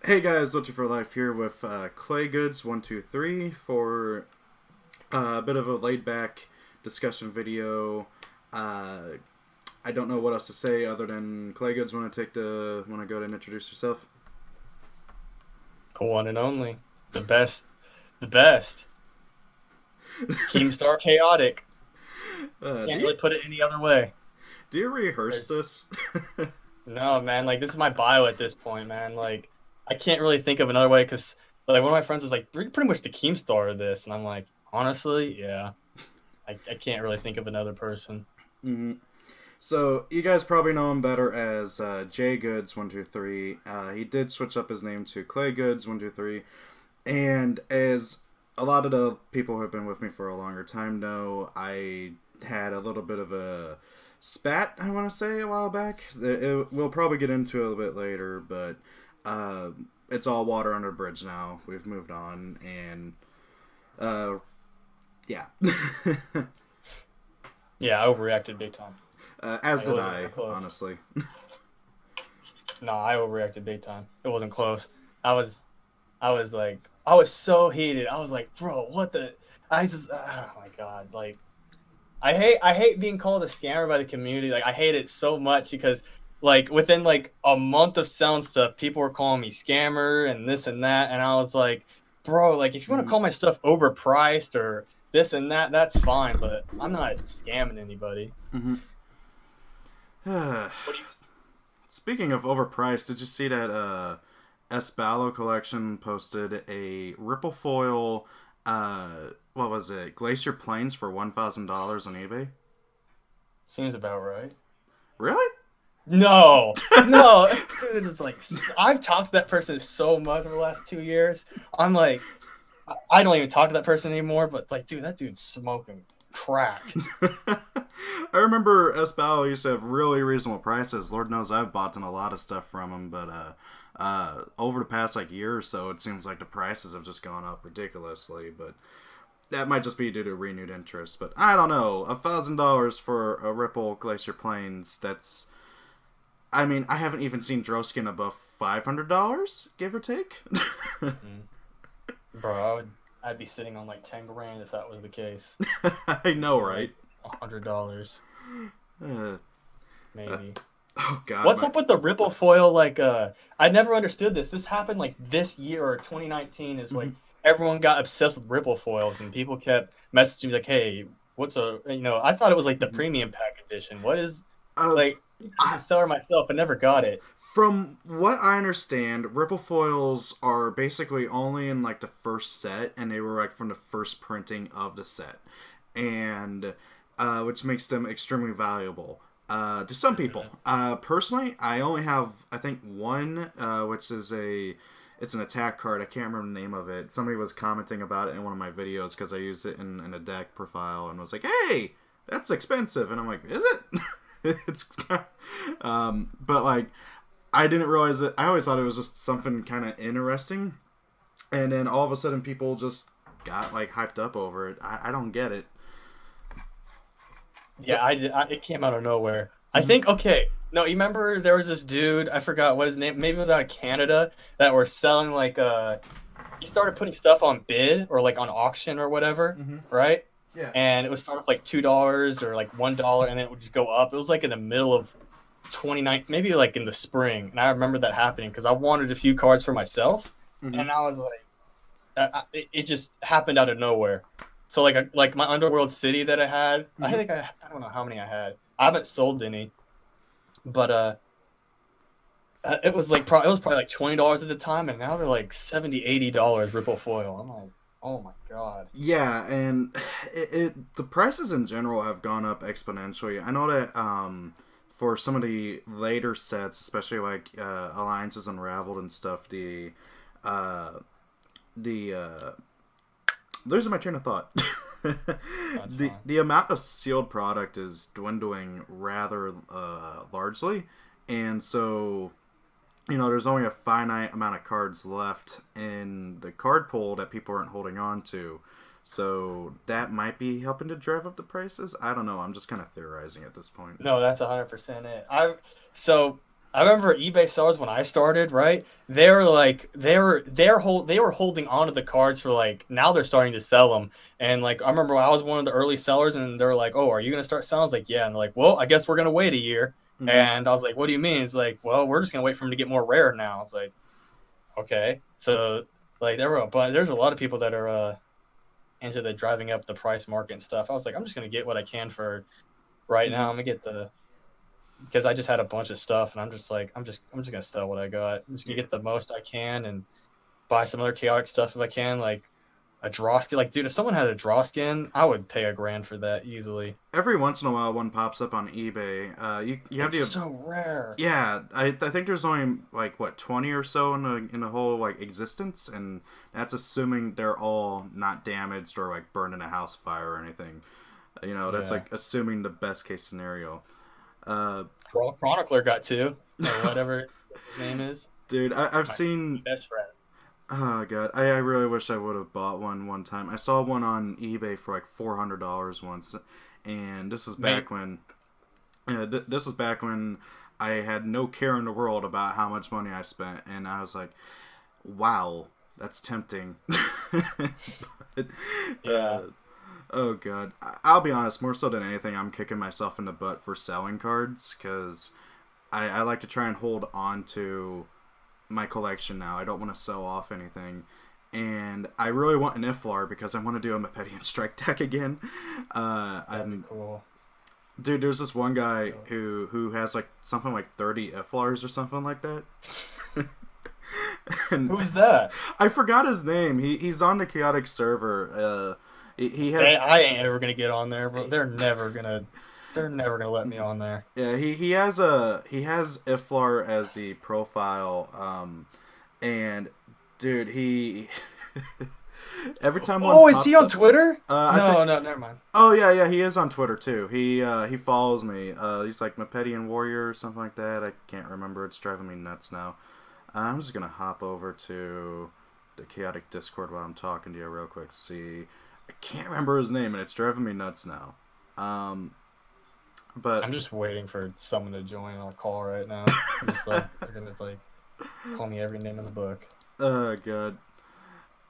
Hey guys, Looking for Life here with Klaygoods123 for a bit of a laid back discussion video. Uh, I don't know what else to say other than Klaygoods want to go ahead and introduce yourself. The one and only, the best, the best. Keemstar Chaotic. Uh, do Can't you really put it any other way. do you rehearse There's this? no man. Like this is my bio at this point, man. Like I can't really think of another way because like one of my friends was like, "You're pretty much the Keemstar of this," and I'm like, honestly, yeah. I can't really think of another person. Mhm. So you guys probably know him better as Jaygoods123. He did switch up his name to Klaygoods123. And as a lot of the people who have been with me for a longer time know, I had a little bit of a spat, I want to say, a while back. We'll probably get into it a little bit later, but it's all water under the bridge now. We've moved on, and uh, yeah. Yeah, I overreacted big time. As Like it did wasn't I, even close. honestly. No, I overreacted big time. It wasn't close. I was I was so heated. I was like, bro, what the? I just, oh my god, like I hate being called a scammer by the community. Like I hate it so much because like within like a month of selling stuff, people were calling me scammer and this and that, and I was like, bro, like if you want to Mm-hmm. call my stuff overpriced or this and that, that's fine, but I'm not scamming anybody. Mm-hmm. What do you? Speaking of overpriced, did you see that Esballo Collection posted a Ripple Foil, what was it, Glacier Plains for $1,000 on eBay? Seems about right. Really? No, no, dude, it's like I've talked to that person so much over the last 2 years. I'm like, I don't even talk to that person anymore. But like, dude, that dude's smoking crack. I remember Esballo used to have really reasonable prices. Lord knows I've bought in a lot of stuff from him, but over the past like year or so, it seems like the prices have just gone up ridiculously. But that might just be due to renewed interest. But I don't know, $1,000 for a Ripple Glacier Plains. That's, I mean, I haven't even seen Droskin above $500, give or take. Mm. Bro, I'd be sitting on like 10 grand if that was the case. I know, For right? like $100, Uh, uh, maybe. oh God, What's my. up with the Ripple foil? Like, I never understood this. This happened like this year or 2019 is Mhm. like everyone got obsessed with Ripple foils and people kept messaging me like, "Hey, what's a I thought it was like the Mhm. premium pack edition. What is Of like as I, a seller myself, I never got it." from what I understand, Ripple foils are basically only in like the first set, and they were like from the first printing of the set, and which makes them extremely valuable to some people. Mhm. Personally, I only have I think one, which is a it's an attack card. I can't remember the name of it. Somebody was commenting about it in one of my videos because I used it in a deck profile and was like, "Hey, that's expensive," and I'm like, "Is it?" It's but like I didn't realize that. I always thought it was just something kind of interesting, and then all of a sudden people just got like hyped up over it. I don't get it. Yeah, I did. It came out of nowhere. I Mm-hmm. think okay. No, you remember there was this dude, I forgot what his name, maybe it was out of Canada that were selling like he started putting stuff on bid or like on auction or whatever, Mm-hmm. right? Yeah. And it would start with like $2 or like $1 and then it would just go up. It was like in the middle of 29, maybe like in the spring. And I remember that happening because I wanted a few cards for myself Mm-hmm. and I was like it just happened out of nowhere. So like my Underworld City that I had, I Mm-hmm. think I don't know how many I had. I haven't sold any, but it was like it was probably like $20 at the time, and now they're like $70-$80 Ripple foil. I'm like, oh my god. Yeah, and the prices in general have gone up exponentially. I know that for some of the later sets, especially like Alliances Unraveled and stuff, uh, the losing my train of thought. That's the fine. the amount of sealed product is dwindling rather largely, and so there's only a finite amount of cards left in the card pool that people aren't holding on to. So that might be helping to drive up the prices. I don't know. I'm just kind of theorizing at this point. No, that's 100% it. I so. I remember eBay sellers when I started, right? They were like they were holding on to the cards for like now they're starting to sell them. And like I remember I was one of the early sellers and they're like, "Oh, are you going to start selling?" I was like, "Yeah." And they're like, "Well, I guess we're going to wait a year." Hmm. And I was like, "What do you mean?" It's like, "Well, we're just going to wait for them to get more rare now." I was like, "Okay." So like there's a lot of people that are into the driving up the price market and stuff. I was like, "I'm just going to get what I can for right now. Hmm. I'm going to get the because I just had a bunch of stuff, and I'm just like, I'm just gonna sell what I got. I'm just gonna Yeah. get the most I can and buy some other chaotic stuff if I can, like a draw skin. Like, dude, if someone had a draw skin, I would pay $1,000 for that easily. Every once in a while, one pops up on eBay. You have It's to. so rare. Yeah, I think there's only like what 20 or so in the whole like existence, and that's assuming they're all not damaged or like burned in a house fire or anything. You know, that's Yeah, like assuming the best case scenario. Uh, Chronicler got two or whatever his name is. Dude, I've My seen. best friend. Oh god, I really wish I would have bought one time. I saw one on eBay for like $400 once, and this is Mate, back when. This was back when I had no care in the world about how much money I spent, and I was like, "Wow, that's tempting." but, uh, yeah, oh god, I'll be honest. More so than anything, I'm kicking myself in the butt for selling cards because I like to try and hold on to my collection now. I don't want to sell off anything. And I really want an Iflar because I want to do a Mepetian Strike deck again. that'd be I'm cool. Dude, there's this one guy who has like something like 30 Iflars or something like that. And Who is that? I forgot his name. He's on the chaotic server. He has I ain't ever gonna get on there, bro. They're never gonna let me on there. yeah, he has Iflar as the profile. And dude, he every time one Oh, is he pops on up, Twitter? I think. No, no, never mind. Oh yeah, he is on Twitter too. He follows me. He's like Mepetian Warrior or something like that. I can't remember. It's driving me nuts now. I'm just gonna hop over to the chaotic Discord while I'm talking to you real quick. See, I can't remember his name, and it's driving me nuts now. Um, but I'm just waiting for someone to join our call right now. I'm just like they're gonna like call me every name in the book. god,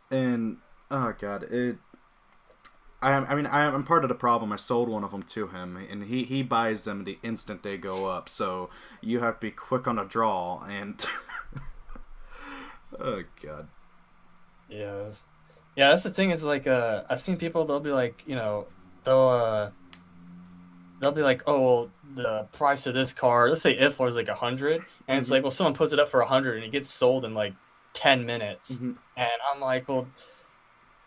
and oh god, I'm part of the problem. I sold one of them to him, and he buys them the instant they go up. So you have to be quick on a draw, and oh god. Yeah, yeah. That's the thing is like I've seen people they'll be like they'll they'll be like, oh, well, the price of this car, let's say if was like 100, and it's Hmm. like, well, someone puts it up for 100 and it gets sold in like 10 minutes, Hmm. and I'm like, well,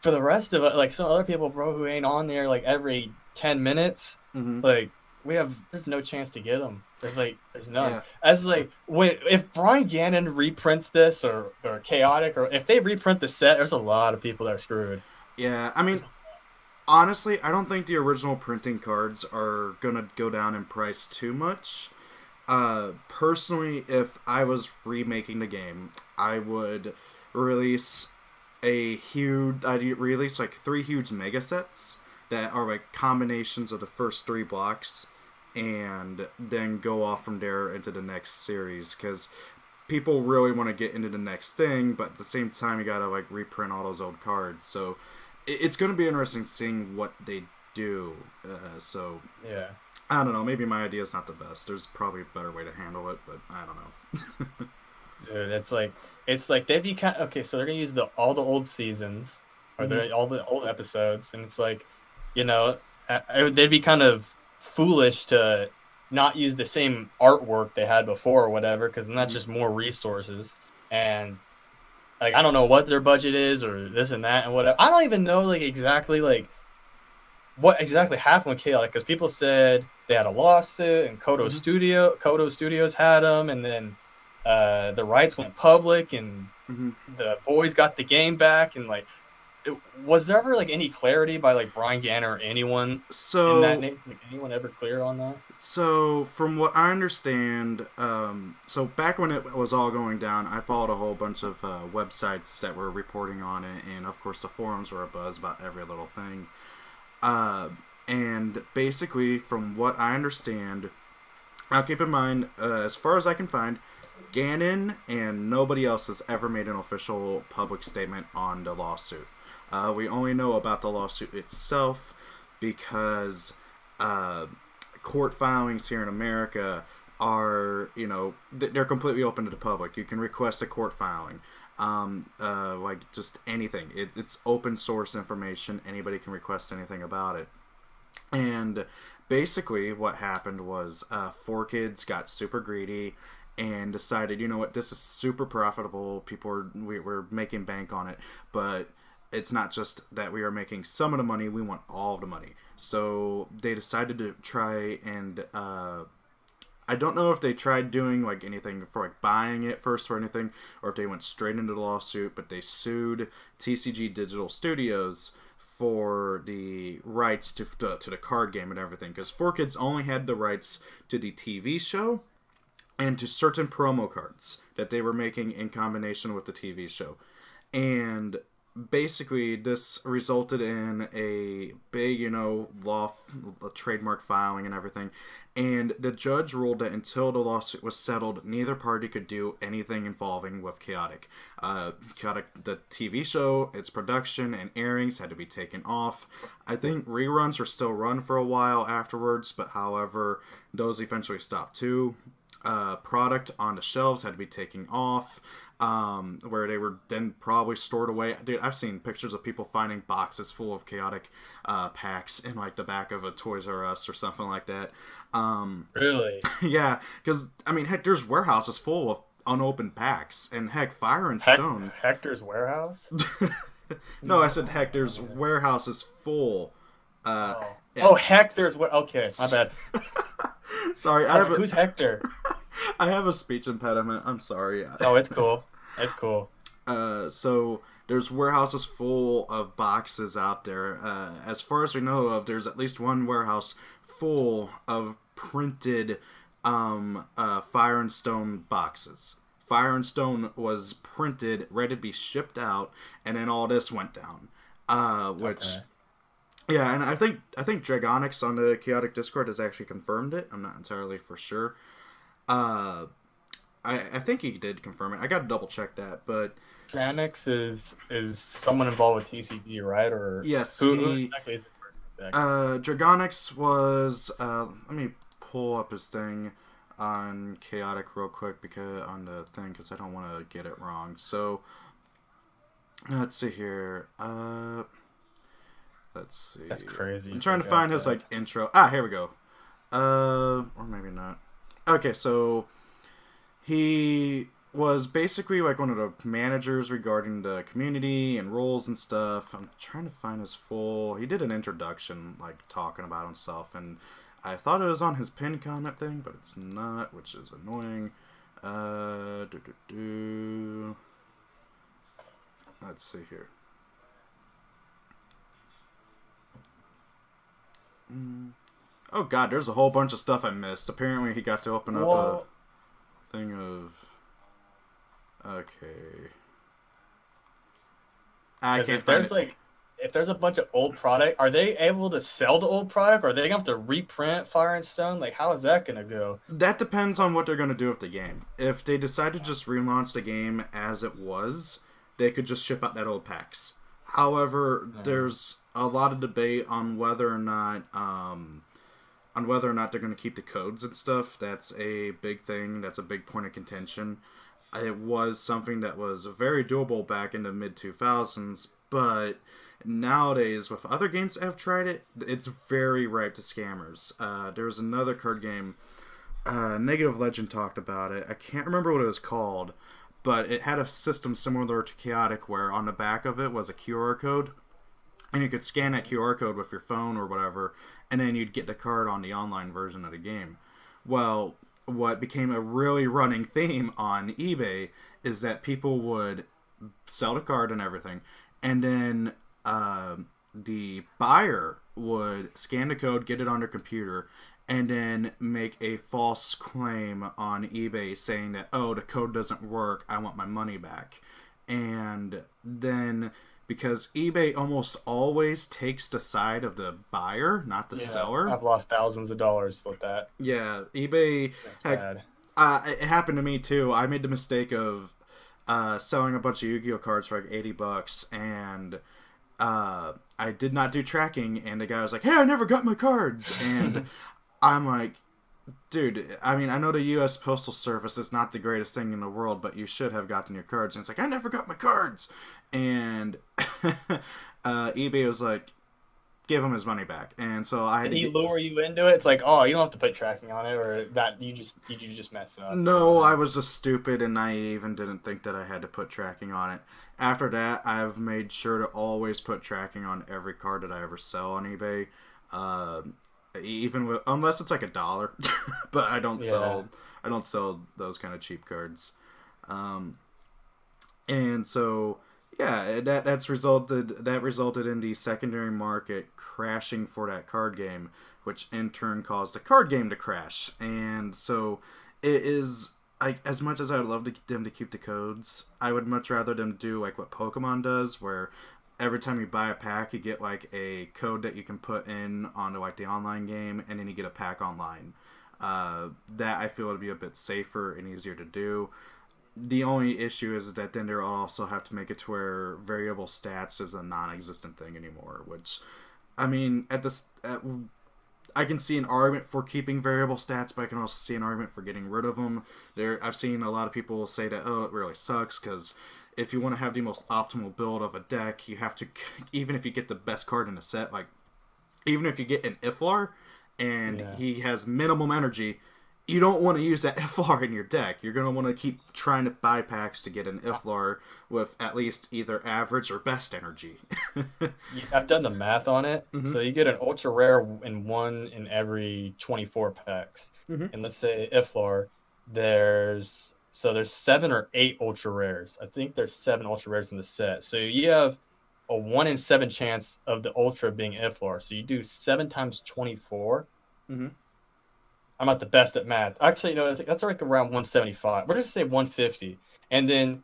for the rest of it, like some other people, bro, who ain't on there like every 10 minutes, Hmm. like there's no chance to get them. There's none. Yeah, As like when if Brian Gannon reprints this or Chaotic or if they reprint the set, there's a lot of people that are screwed. yeah. I mean, honestly, I don't think the original printing cards are gonna go down in price too much. Personally, if I was remaking the game, I would release I'd release like three huge mega sets that are like combinations of the first three blocks, and then go off from there into the next series because people really want to get into the next thing, but at the same time you gotta like reprint all those old cards. So it's gonna be interesting seeing what they do. So Yeah. I don't know. Maybe my idea is not the best. There's probably a better way to handle it, but I don't know. Dude, it's like they'd be kind okay, so they're gonna use the all the old seasons or Hmm. the all the old episodes, and it's like, you know, they'd be kind of foolish to not use the same artwork they had before or whatever, because then that's Hmm. just more resources. And like I don't know what their budget is or this and that and whatever. I don't even know like exactly like what exactly happened with Chaotic because people said they had a lawsuit and Hmm. Kodo Studios had them, and then the rights went public, and Hmm. the boys got the game back, and like, was there ever like any clarity by like Brian Ganner or anyone in that So name? Like anyone ever clear on that? So, from what I understand, so back when it was all going down, I followed a whole bunch of websites that were reporting on it, and of course, the forums were abuzz about every little thing. Uh, and basically, from what I understand, Now, keep in mind, as far as I can find, Ganon and nobody else has ever made an official public statement on the lawsuit. We only know about the lawsuit itself because uh, court filings here in America are, they're completely open to the public. You can request a court filing. Like just anything. It's open source information. Anybody can request anything about it. And basically, what happened was 4Kids got super greedy and decided, you know what, this is super profitable. We're making bank on it, but it's not just that we are making some of the money. We want all of the money. So they decided to try and I don't know if they tried doing like anything for like buying it first or anything, or if they went straight into the lawsuit. But they sued TCG Digital Studios for the rights to the card game and everything, because 4Kids only had the rights to the TV show and to certain promo cards that they were making in combination with the TV show. And basically, this resulted in a big, trademark filing and everything. And the judge ruled that until the lawsuit was settled, neither party could do anything involving with Chaotic. Chaotic, the TV show, its production and airings had to be taken off. I think reruns were still run for a while afterwards, but however, those eventually stopped too. Product on the shelves had to be taken off. Where they were then probably stored away. Dude, I've seen pictures of people finding boxes full of Chaotic packs in like the back of a Toys R Us or something like that. Really? Yeah, because I mean, heck, there's warehouses full of unopened packs, and heck, Fire and Stone. Hector's warehouse? No, I said heck, there's warehouses full. Yeah. Oh, Hector's okay, my bad. Sorry, who's Hector? I have a speech impediment. I'm sorry. Oh, it's cool. It's cool. So there's warehouses full of boxes out there. As far as we know of, there's at least one warehouse full of printed Fire and Stone boxes. Fire and Stone was printed, ready to be shipped out, and then all this went down. Okay. Yeah, and I think Dragonix on the Chaotic Discord has actually confirmed it. I'm not entirely for sure. I think he did confirm it. I got to double check that, but Dragonix is someone involved with TCG, right? Or yes, who exactly is this person exactly? Dragonix was. Let me pull up his thing on Chaotic real quick because I don't want to get it wrong. So let's see here. Let's see. That's crazy. I'm trying to find his like intro. Here we go. Or maybe not. Okay, so he was basically like one of the managers regarding the community and roles and stuff. I'm trying to find his full. He did an introduction, like talking about himself, and I thought it was on his pinned comment thing, but it's not, which is annoying. Let's see here. Oh god, there's a whole bunch of stuff I missed. Apparently he got to open up a thing of... Okay. I can't find it. If there's a bunch of old product, are they able to sell the old product? Or are they going to have to reprint Fire and Stone? Like, how is that going to go? That depends on what they're going to do with the game. If they decide to just relaunch the game as it was, they could just ship out that old packs. However, there's a lot of debate on whether or not they're going to keep the codes and stuff. That's a big thing. That's a big point of contention. It was something that was very doable back in the mid-2000s, but nowadays, with other games that have tried it, it's very ripe to scammers. There's another card game, Negative Legend talked about it. I can't remember what it was called, but it had a system similar to Chaotic where on the back of it was a QR code, and you could scan that QR code with your phone or whatever, and then you'd get the card on the online version of the game. Well, what became a really running theme on eBay is that people would sell the card and everything, and then the buyer would scan the code, get it on their computer, and then make a false claim on eBay saying that, oh, the code doesn't work, I want my money back. And then because eBay almost always takes the side of the buyer, not the seller. I've lost thousands of dollars with that. Yeah, eBay. That's bad. It happened to me too. I made the mistake of selling a bunch of Yu-Gi-Oh cards for like $80, and I did not do tracking. And the guy was like, "Hey, I never got my cards," and I'm like, dude, I mean, I know the U.S. Postal Service is not the greatest thing in the world, but you should have gotten your cards. And it's like, I never got my cards. And eBay was like, give him his money back. And so I had Did he lure you into it? It's like, oh, you don't have to put tracking on it, or that you just mess up. No, I was just stupid and naive and didn't think that I had to put tracking on it. After that, I've made sure to always put tracking on every card that I ever sell on eBay. Even with, unless it's like $1, but I don't sell those kind of cheap cards. And so that resulted in the secondary market crashing for that card game, which in turn caused the card game to crash. And so it is, like, as much as I would love them to keep the codes, I would much rather them do like what Pokemon does, where every time you buy a pack, you get like a code that you can put in onto like the online game, and then you get a pack online. That I feel would be a bit safer and easier to do. The only issue is that then they'll also have to make it to where variable stats is a non-existent thing anymore. Which, I mean, I can see an argument for keeping variable stats, but I can also see an argument for getting rid of them. I've seen a lot of people say that, oh, it really sucks because if you want to have the most optimal build of a deck, you have to, even if you get the best card in the set, like, even if you get an Iflar and he has minimum energy, you don't want to use that Iflar in your deck. You're going to want to keep trying to buy packs to get an Iflar with at least either average or best energy. I've done the math on it. Mm-hmm. So you get an ultra rare in one in every 24 packs. Mm-hmm. And let's say Iflar, there's 7 or 8 ultra rares. I think there's 7 ultra rares in the set. So you have a 1 in 7 chance of the ultra being Iflar. So you do 7 times 24. Mm-hmm. I'm not the best at math. Actually, no, that's like around 175. We're just say 150. And then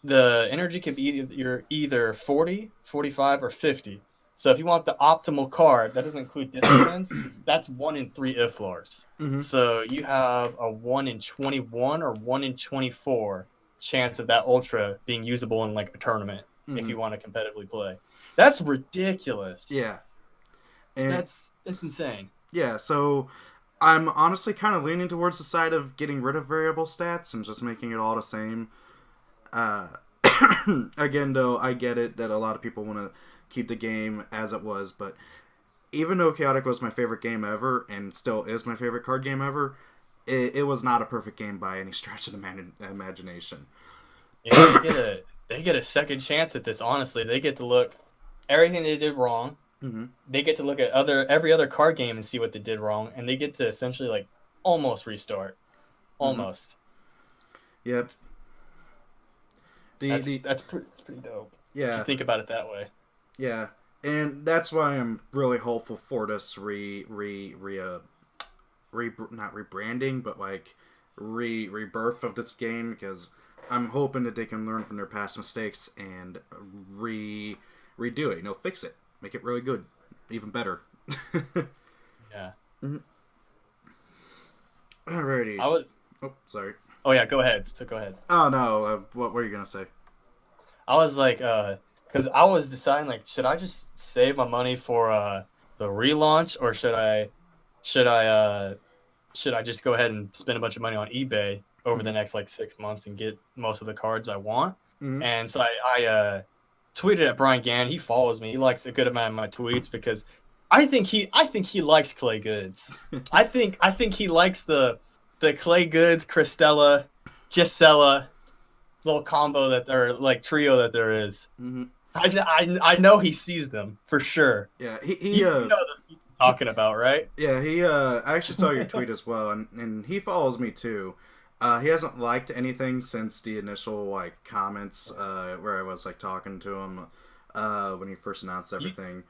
the energy could be either 40, 45, or 50. So if you want the optimal card, that doesn't include disciplines, that's 1 in 3 Iflars. Mm-hmm. So you have a 1 in 21 or 1 in 24 chance of that ultra being usable in like a tournament if you want to competitively play. That's ridiculous. Yeah. And that's insane. Yeah, so I'm honestly kind of leaning towards the side of getting rid of variable stats and just making it all the same. Again, though, I get it that a lot of people want to keep the game as it was, but even though Chaotic was my favorite game ever and still is my favorite card game ever, it was not a perfect game by any stretch of the imagination. Yeah, they get a second chance at this. Honestly, they get to look everything they did wrong. Mm-hmm. They get to look at every other card game and see what they did wrong, and they get to essentially like almost restart, almost. Mm-hmm. Yep. That's pretty dope. Yeah, if you think about it that way. Yeah, and that's why I'm really hopeful for this not rebranding, but like rebirth of this game, because I'm hoping that they can learn from their past mistakes and redo it. Fix it, make it really good, even better. Yeah. Mm-hmm. Alrighty. Oh, sorry. Oh yeah, go ahead. So go ahead. Oh no, what were you gonna say? I was like, because I was deciding, like, should I just save my money for the relaunch, or should I just go ahead and spend a bunch of money on eBay over the next like 6 months and get most of the cards I want? Mm-hmm. And so I tweeted at Brian Gann. He follows me. He likes a good amount of my tweets because I think he likes Klaygoods. I think he likes the Klaygoods, Cristela, Gisela little combo trio that there is. Mm-hmm. I know he sees them for sure. Yeah, you know what he's talking about, right? Yeah, I actually saw your tweet as well, and he follows me too. He hasn't liked anything since the initial like comments where I was like talking to him when he first announced everything.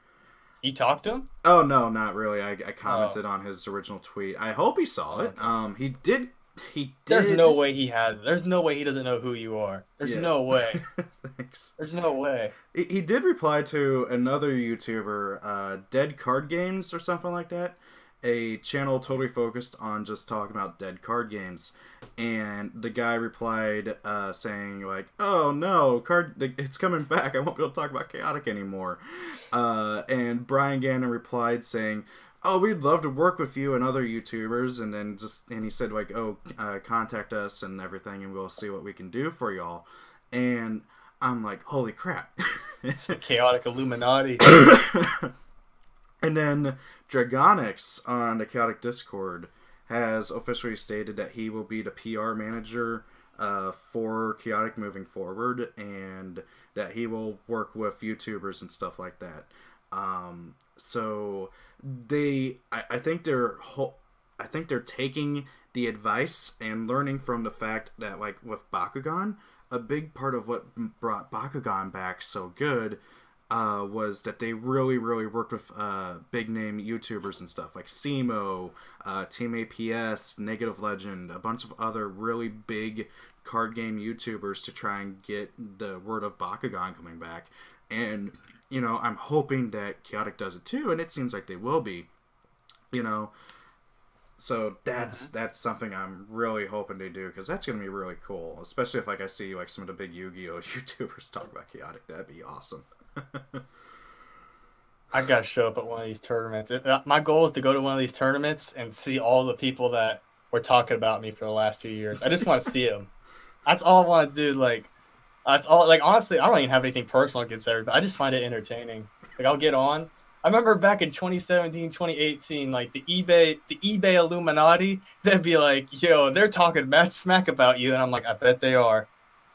You talked to him? Oh no, not really. I commented on his original tweet. I hope he saw it. He did he did. There's no way he has. There's no way he doesn't know who you are. There's no way. Thanks. There's no way. He did reply to another YouTuber, Dead Card Games or something like that, a channel totally focused on just talking about dead card games, and the guy replied saying like, "Oh no, it's coming back. I won't be able to talk about Chaotic anymore." And Brian Gannon replied saying, "Oh, we'd love to work with you and other YouTubers," and he said like, "Oh, contact us and everything, and we'll see what we can do for y'all." And I'm like, holy crap. It's the Chaotic Illuminati. And then Dragonix on the Chaotic Discord has officially stated that he will be the PR manager for Chaotic moving forward, and that he will work with YouTubers and stuff like that. So I think they're taking the advice and learning from the fact that, like, with Bakugan, a big part of what brought Bakugan back so good was that they really, really worked with big name YouTubers and stuff like Simo, Team APS, Negative Legend, a bunch of other really big card game YouTubers to try and get the word of Bakugan coming back. And, you know, I'm hoping that Chaotic does it too, and it seems like they will be, you know. So that's something I'm really hoping they do, because that's going to be really cool, especially if, like, I see, like, some of the big Yu-Gi-Oh! YouTubers talk about Chaotic. That'd be awesome. I gotta show up at one of these tournaments. My goal is to go to one of these tournaments and see all the people that were talking about me for the last few years. I just want to see them. That's all I want to do. Like, that's all. Like, honestly, I don't even have anything personal against everybody. I just find it entertaining. Like, I'll get on. I remember back in 2017, 2018, like the eBay Illuminati, they'd be like, "Yo, they're talking mad smack about you," and I'm like, "I bet they are."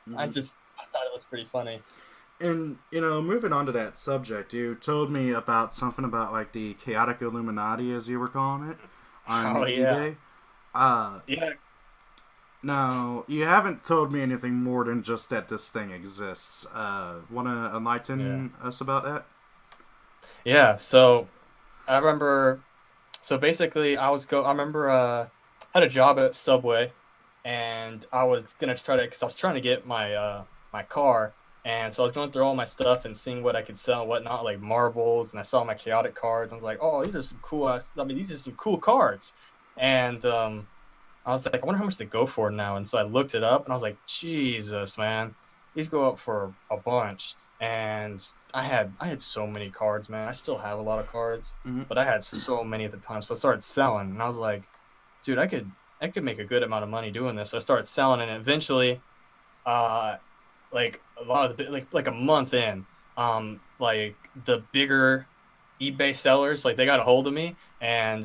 Mm-hmm. I thought it was pretty funny. And, you know, moving on to that subject, you told me about something about, like, the Chaotic Illuminati, as you were calling it, on eBay. Yeah. Now, you haven't told me anything more than just that this thing exists. Want to enlighten us about that? Yeah, so I remember, so basically I remember I had a job at Subway, and I was going to because I was trying to get my car, and so I was going through all my stuff and seeing what I could sell and whatnot, like marbles, and I saw my Chaotic cards. I was like, oh, these are some cool cards. And I was like, I wonder how much they go for now. And so I looked it up, and I was like, Jesus, man, these go up for a bunch. And I had so many cards, man. I still have a lot of cards, but I had so many at the time. So I started selling, and I was like, dude, I could make a good amount of money doing this. So I started selling, and eventually, like a lot of the like a month in, like the bigger eBay sellers, like, they got a hold of me, and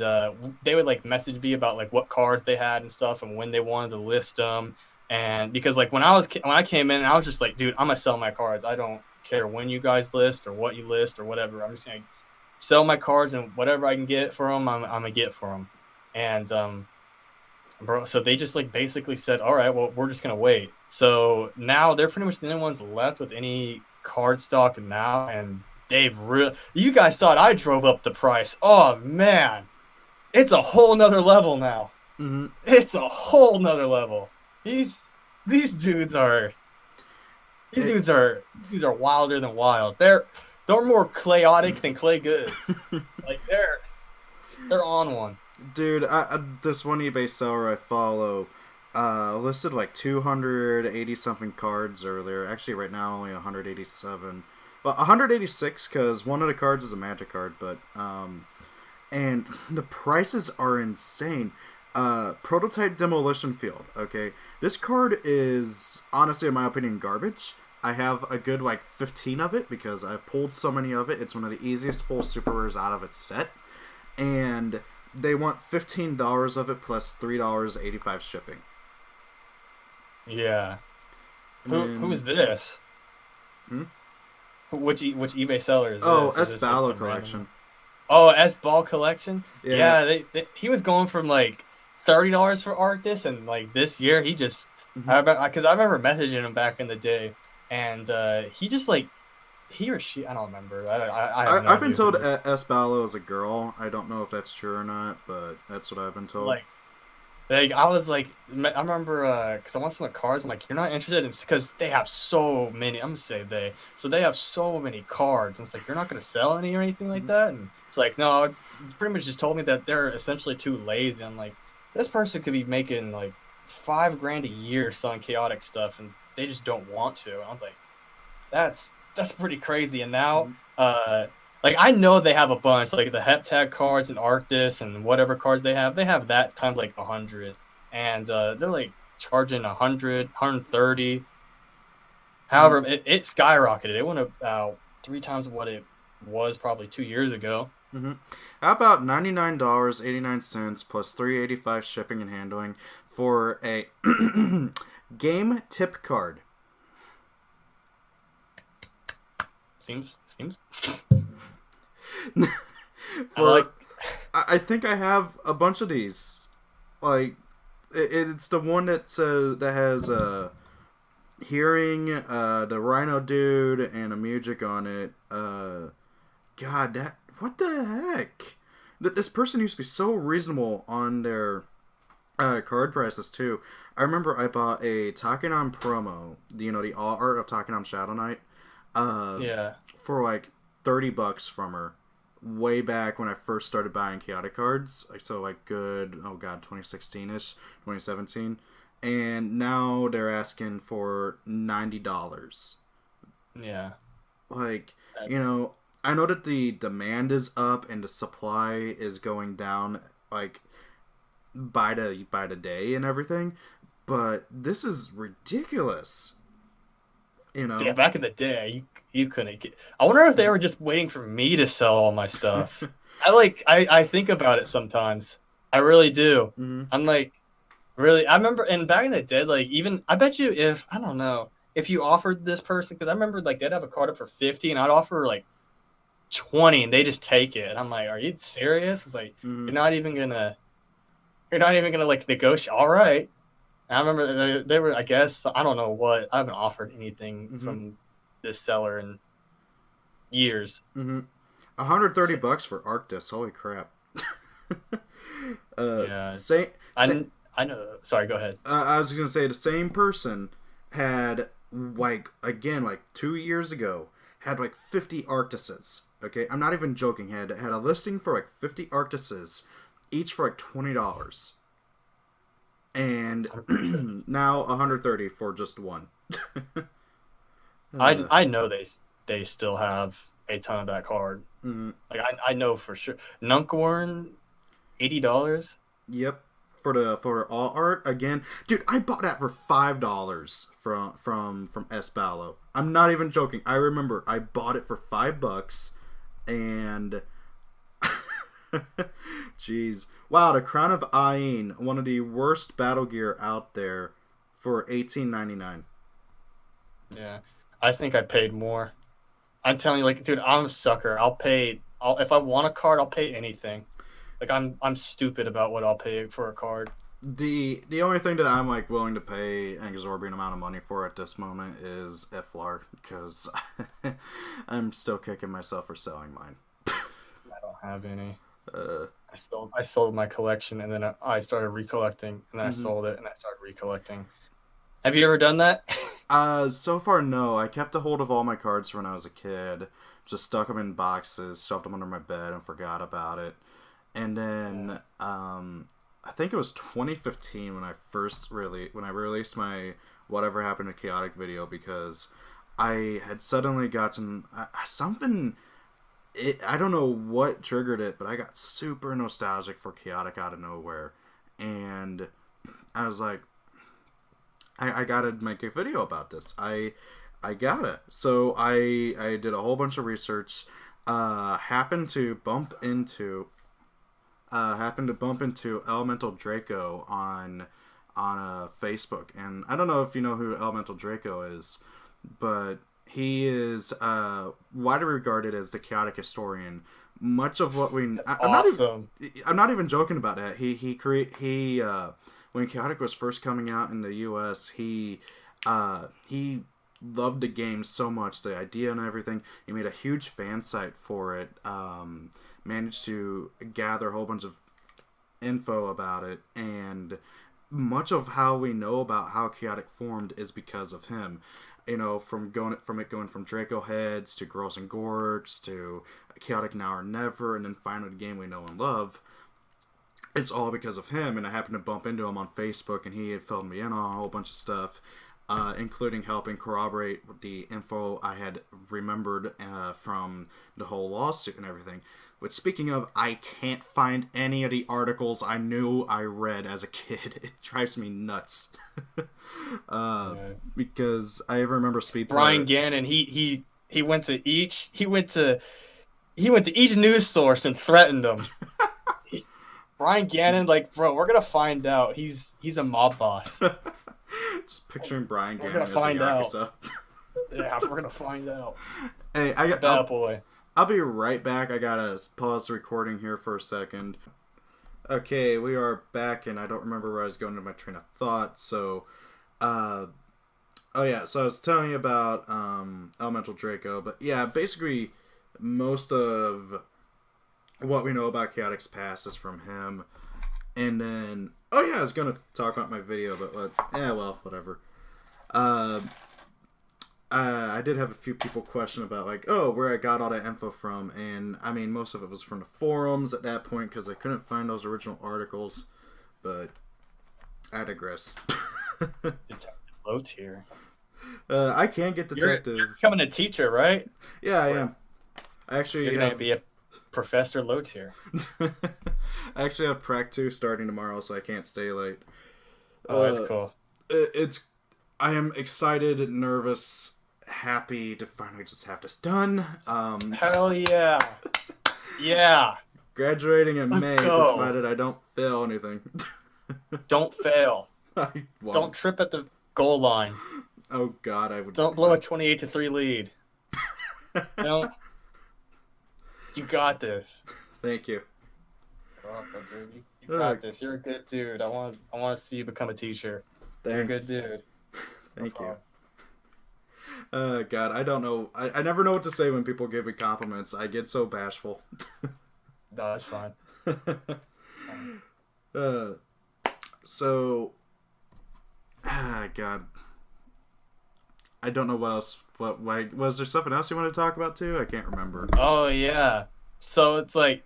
they would, like, message me about, like, what cards they had and stuff and when they wanted to list them. And because, like, when I came in, I was just like, dude, I'm gonna sell my cards. I don't care when you guys list or what you list or whatever. I'm just gonna sell my cards, and whatever I can get for them, I'm gonna get for them. And bro, so they just, like, basically said, all right, well, we're just gonna wait. So now they're pretty much the only ones left with any card stock now, and you guys thought I drove up the price. Oh man, it's a whole nother level now. Mm-hmm. It's a whole nother level. These dudes are wilder than wild. They're more chaotic than Klaygoods. Like, they're on one. Dude, this one eBay seller I follow listed like 280 something cards earlier. Actually, right now only 187. Well, 186 because one of the cards is a magic card, but and the prices are insane. Prototype Demolition Field. Okay, this card is honestly, in my opinion, garbage. I have a good like 15 of it because I've pulled so many of it. It's one of the easiest to pull super rares out of its set, and they want $15 of it plus $3.85 shipping. Yeah. Who is this? Which eBay seller is this? Oh, S Ballo Collection. Random... Oh, S Ball Collection. Yeah, he was going from like $30 for Arctis, and like this year he just because I remember messaging him back in the day, and he just like he or she, I don't remember. I've been told S Ballo is a girl. I don't know if that's true or not, but that's what I've been told. Like, Like I was like, I remember because I want some of the cards. I'm like, you're not interested in because they have so many. I'm gonna say so they have so many cards. And it's like you're not gonna sell any or anything like Mhm. that. And it's like no, it's pretty much just told me that they're essentially too lazy. I'm like, this person could be making like 5 grand a year selling chaotic stuff, and they just don't want to. And I was like, that's pretty crazy. And now, Mhm. like I know they have a bunch, like the Heptag cards and Arctis and whatever cards they have that times like 100, and they're like charging 100, 130. Mhm. However, it skyrocketed. It went about 3 times what it was probably 2 years ago. Mhm. How about $99.89 plus $3.85 shipping and handling for a game tip card? Seems. I For like. I think I have a bunch of these. Like it's the one that says that has hearing, the Rhino dude, and a music on it. God, that what the heck? This person used to be so reasonable on their card prices too. I remember I bought a Takenon promo, the all art of Takenon Shadow Knight, uh, Yeah. for like $30 from her, way back when I first started buying chaotic cards. Like so, like good, oh god, 2016 ish, 2017, and now they're asking for $90. Yeah. Like you That's know, I know that the demand is up and the supply is going down. Like by the day and everything, but this is ridiculous. You yeah. know. Back in the day, you couldn't get. I wonder if they were just waiting for me to sell all my stuff. I think about it sometimes. I really do. Hmm. I'm like, really. I remember, and back in the day, like even I bet you if I don't know if you offered this person because I remember like they'd have a card up for 50 and I'd offer like 20 and they just take it. And I'm like, are you serious? It's like Hmm. you're not even gonna like negotiate. All right. And I remember they were, I guess, I don't know what. I haven't offered anything Hmm. from this seller in years. Hmm. 130 So, bucks for Arctis. Holy crap. yeah, Same. I know. Sorry, go ahead. I was gonna say the same person had like again like 2 years ago had like 50 Arctises. Okay, I'm not even joking. Had a listing for like 50 Arctises, each for like $20, and 100%. now 130 for just one. I know they still have a ton of that card. Mm, Like I know for sure. Nuncorn, $80. yep. For all art again, dude. I bought that for $5 from Espalo. I'm not even joking. I remember I bought it for $5, and jeez, wow, the Crown of Ain, one of the worst battle gear out there, for 18.99. Yeah, I think I paid more. I'm telling you, like, dude, I'm a sucker. I'll if I want a card, I'll pay anything. Like I'm stupid about what I'll pay for a card. The only thing that I'm like willing to pay an exorbitant amount of money for at this moment is FLAR because I'm still kicking myself for selling mine. I don't have any. Uh, I sold my collection and then I started recollecting and then I mhm. sold it and I started recollecting. Have you ever done that? So far, no. I kept a hold of all my cards from when I was a kid. Just stuck them in boxes, shoved them under my bed, and forgot about it. And then, I think it was 2015 when I released my Whatever Happened to Chaotic video because I had suddenly gotten something. I don't know what triggered it, but I got super nostalgic for Chaotic out of nowhere, and I was like, I gotta make a video about this. I gotta. So I did a whole bunch of research. Happened to bump into Elemental Draco on Facebook, and I don't know if you know who Elemental Draco is, but he is widely regarded as the chaotic historian. Much of what Awesome. I'm not even joking about that. He when chaotic was first coming out in the U.S. He loved the game so much, the idea and everything. He made a huge fan site for it. Managed to gather a whole bunch of info about it, and much of how we know about how Chaotic formed is because of him. You know, from it going from Draco Heads to Girls and Gorks to Chaotic Now or Never, and then finally the game we know and love. It's all because of him, and I happened to bump into him on Facebook, and he had filled me in on a whole bunch of stuff, including helping corroborate the info I had remembered from the whole lawsuit and everything. But speaking of, I can't find any of the articles I knew I read as a kid. It drives me nuts. Because I remember Brian Gannon, he went to each news source and threatened them. Brian Gannon, like, bro, we're gonna find out. He's a mob boss. Just picturing Brian Gannon. We're gonna find out. Yeah, we're gonna find out. Hey, bad boy. I'll be right back. I gotta pause the recording here for a second. Okay, we are back, and I don't remember where I was going to my train of thought. So, so I was telling you about Elemental Draco, but yeah, basically most of what we know about Chaotic's past is from him. And then, I was gonna talk about my video, but whatever. I did have a few people question about, like, where I got all that info from, and, I mean, most of it was from the forums at that point, because I couldn't find those original articles, but I digress. Detective low tier. I can get detective. You're becoming a teacher, right? Yeah, I am. I actually You're gonna be a professor low tier. I actually have Prac 2 starting tomorrow, so I can't stay late. Oh, that's cool. I am excited, nervous, happy to finally just have this done. Hell yeah. Yeah. Graduating in May, provided I don't fail anything. Don't fail. I won't. Don't trip at the goal line. Oh God, I would. Don't blow a 28-3 lead. No. You got this. Thank you. You got this. You're a good dude. I want to see you become a teacher. Thanks. You're a good dude. Thank you. God, I don't know. I never know what to say when people give me compliments. I get so bashful. No, that's fine. God. I don't know what else. Was there something else you want to talk about too? I can't remember. Oh yeah. So it's like,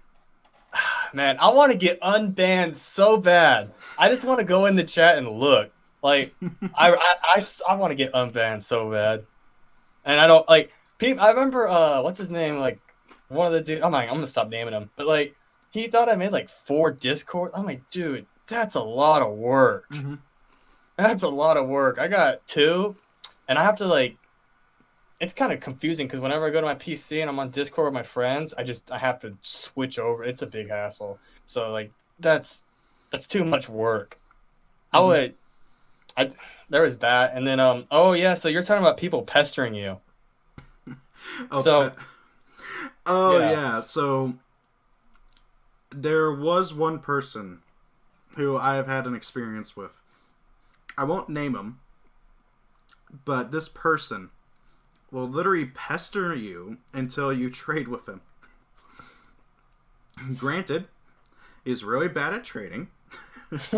man, I want to get unbanned so bad. I just want to go in the chat and look. Like, I want to get unbanned so bad, and I don't like. I remember what's his name? Like, one of the dudes. I'm gonna stop naming him, but like, he thought I made like 4 Discord. I'm like, dude, that's a lot of work. Mm-hmm. That's a lot of work. I got 2, and I have to like. It's kind of confusing because whenever I go to my PC and I'm on Discord with my friends, I have to switch over. It's a big hassle. So like that's too much work. Mm-hmm. There was that, and then so you're talking about people pestering you. Okay. So there was one person who I have had an experience with. I won't name him, but this person will literally pester you until you trade with him. Granted, he's really bad at trading.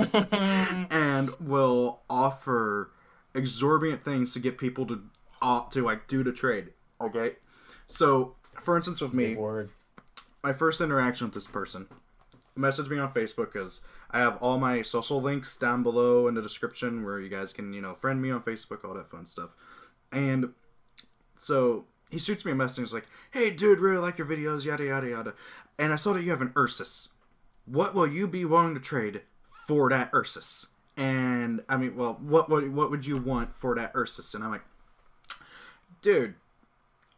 And will offer exorbitant things to get people to do the trade. Okay? So, for instance with me, my first interaction with this person, messaged me on Facebook because I have all my social links down below in the description where you guys can, friend me on Facebook, all that fun stuff. And so he shoots me a message. He's like, "Hey, dude, really like your videos, yada, yada, yada. And I saw that you have an Ursus. What will you be willing to trade for that Ursus?" And, I mean, well, what would you want for that Ursus? And I'm like, dude,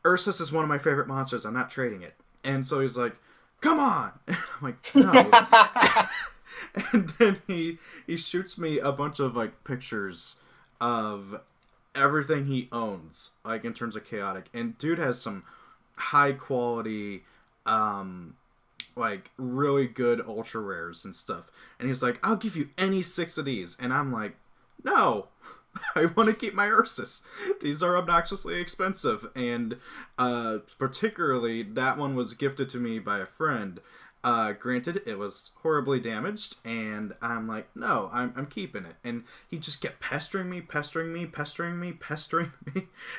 Ursus is one of my favorite monsters. I'm not trading it. And so he's like, "Come on." And I'm like, no. And then he shoots me a bunch of, like, pictures of everything he owns, like, in terms of Chaotic. And dude has some high quality, like, really good ultra rares and stuff. And he's like, "I'll give you any 6 of these." And I'm like, no, I want to keep my Ursus. These are obnoxiously expensive. And particularly, that one was gifted to me by a friend. Granted, it was horribly damaged, and I'm like, no, I'm keeping it. And he just kept pestering me,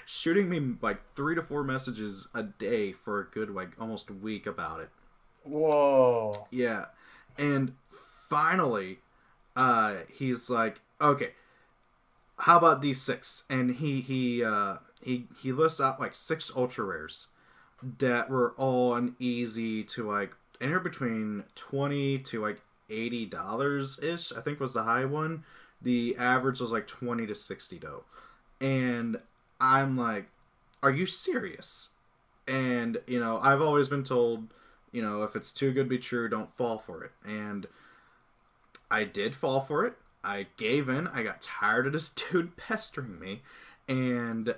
shooting me like 3 to 4 messages a day for a good, like, almost a week about it. Whoa. Yeah. And finally, he's like, okay, how about these 6? And he lists out like 6 ultra rares that were all an easy to like anywhere between $20 to like $80 ish. I think was the high one. The average was like $20 to $60 though. And I'm like, are you serious? And you know, I've always been told, you know, if it's too good to be true, don't fall for it. And I did fall for it. I gave in. I got tired of this dude pestering me, and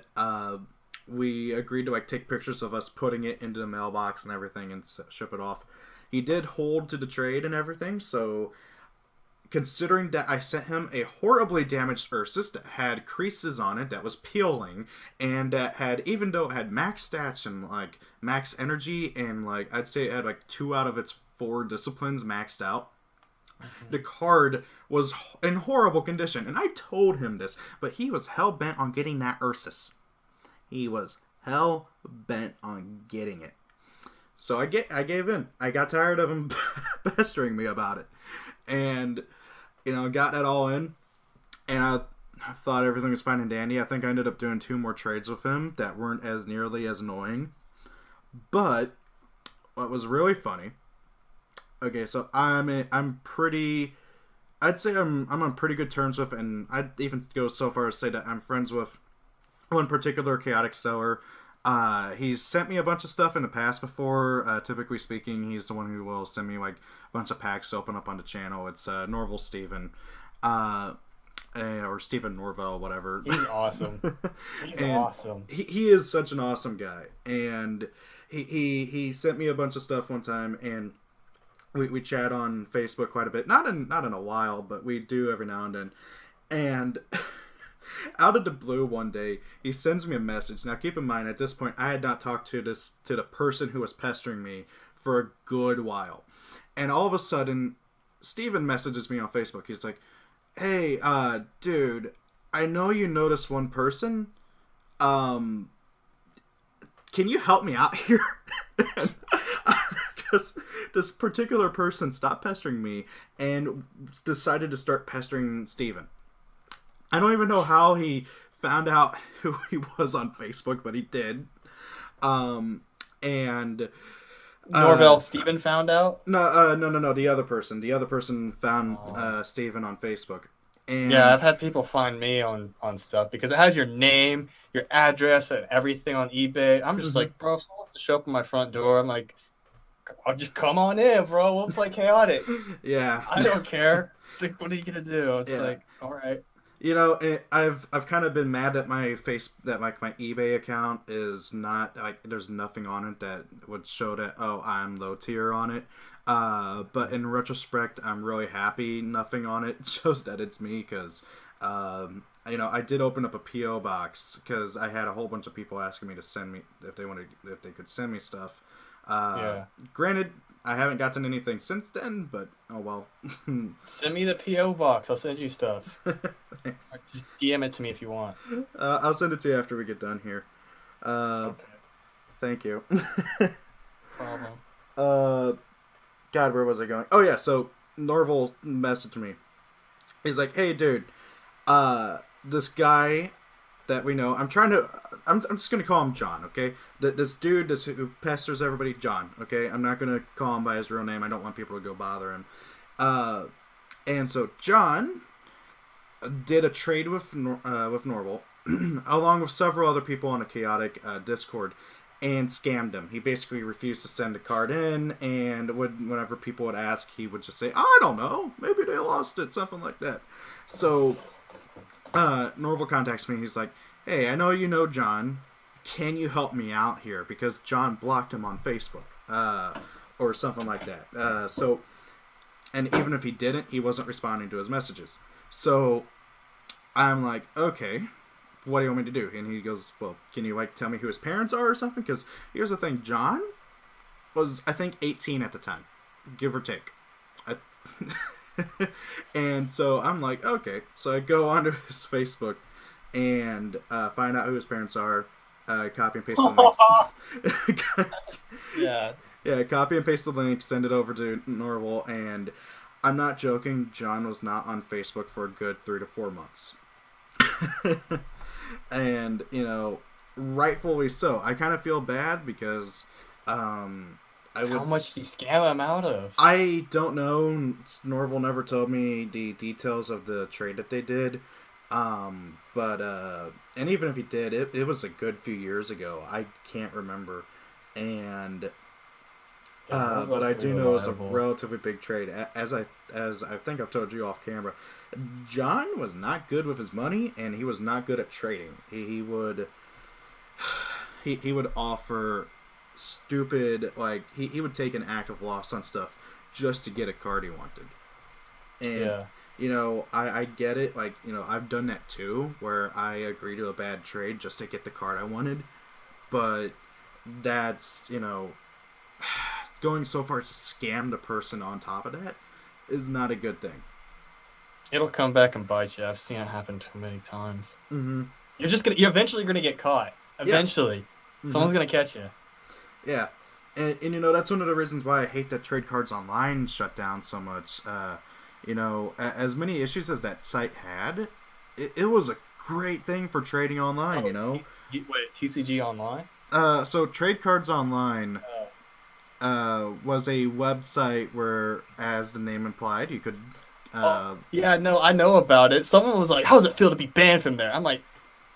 we agreed to like take pictures of us putting it into the mailbox and everything and ship it off. He did hold to the trade and everything, so considering that I sent him a horribly damaged Ursus that had creases on it that was peeling, and that had, even though it had max stats and like max energy, and like I'd say it had like 2 out of its 4 disciplines maxed out, the card was in horrible condition. And I told him this, but he was hell-bent on getting that Ursus. He was hell-bent on getting it. So I gave in. I got tired of him pestering me about it. And, you know, got that all in. And I thought everything was fine and dandy. I think I ended up doing 2 more trades with him that weren't as nearly as annoying. But what was really funny... Okay, so I'm pretty... I'd say I'm on pretty good terms with, and I'd even go so far as to say that I'm friends with one particular chaotic seller. He's sent me a bunch of stuff in the past before. Typically speaking, he's the one who will send me like a bunch of packs to open up on the channel. It's Norval Steven. Or Steven Norvell, whatever. He's awesome. He's awesome. He is such an awesome guy. And he sent me a bunch of stuff one time, and we chat on Facebook quite a bit. Not in a while, but we do every now and then. And out of the blue one day, he sends me a message. Now keep in mind, at this point, I had not talked to the person who was pestering me for a good while. And all of a sudden, Steven messages me on Facebook. He's like, hey, dude, I know you noticed one person. Can you help me out here? Because this particular person stopped pestering me and decided to start pestering Steven. I don't even know how he found out who he was on Facebook, but he did. And Norvell Steven found out? No. The other person. The other person found Steven on Facebook. And yeah, I've had people find me on stuff because it has your name, your address, and everything on eBay. I'm just like, bro, if someone wants to show up at my front door, I'm like, I'll just come on in, bro. We'll play Chaotic. Yeah. I don't care. It's like, what are you gonna do? It's like, all right. You know, I've kind of been mad that my my eBay account is not like there's nothing on it that would show that I'm low tier on it. But in retrospect, I'm really happy nothing on it shows that it's me because you know, I did open up a PO box because I had a whole bunch of people asking me to send me if they could send me stuff. Granted, I haven't gotten anything since then, but oh well. Send me the PO box. I'll send you stuff. Thanks. Just DM it to me if you want. I'll send it to you after we get done here. Okay. Thank you. Problem. God, where was I going? Oh yeah, so Norval messaged me. He's like, "Hey, dude, this guy that we know, I'm just gonna call him John, okay? This dude, who pesters everybody, John, okay? I'm not gonna call him by his real name. I don't want people to go bother him. And so John did a trade with Norval, along with several other people on a chaotic Discord, and scammed him. He basically refused to send a card in, and whenever people would ask, he would just say, I don't know, maybe they lost it, something like that. So Norval contacts me. He's like, hey, I know you know John. Can you help me out here? Because John blocked him on Facebook. Or something like that. So, and even if he didn't, he wasn't responding to his messages. So, I'm like, okay, what do you want me to do? And he goes, well, can you, like, tell me who his parents are or something? Because here's the thing, John was, I think, 18 at the time. give or take. I, and so I'm like, okay. So I go onto his Facebook and find out who his parents are. Copy and paste the links. Yeah. Yeah, copy and paste the link, send it over to Norval, and I'm not joking, John was not on Facebook for a good 3 to 4 months. And, you know, rightfully so. I kind of feel bad because how much did you scam him out of? I don't know. Norval never told me the details of the trade that they did. But and even if he did, it was a good few years ago. I can't remember. And but I do know it was a relatively big trade. As I think I've told you off camera, John was not good with his money, and he was not good at trading. He would offer stupid, like he would take an active loss on stuff just to get a card he wanted. And you know, I get it. Like, you know, I've done that too, where I agree to a bad trade just to get the card I wanted. But that's, you know, going so far as to scam the person on top of that is not a good thing. It'll come back and bite you. I've seen it happen too many times. Mm-hmm. You're eventually gonna get caught. Eventually, someone's gonna catch you. Yeah, and you know, that's one of the reasons why I hate that Trade Cards Online shut down so much. You know, as many issues as that site had, it was a great thing for trading online. You know, wait, TCG Online. So Trade Cards Online was a website where, as the name implied, you could. I know about it. Someone was like, "How does it feel to be banned from there?" I'm like,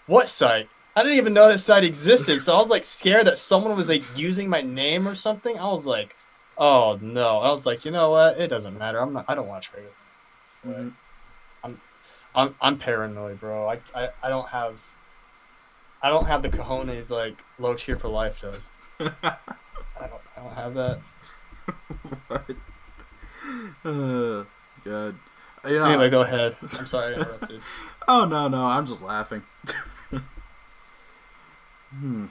"What site?" I didn't even know that site existed, so I was like scared that someone was like using my name or something. I was like, "Oh no!" I was like, "You know what? It doesn't matter. I don't want to trade with them." I'm paranoid, bro. I don't have the cojones like Low Cheer for Life does. I don't have that. What? God. You know, anyway, go ahead. I'm sorry I interrupted. Oh no, I'm just laughing. You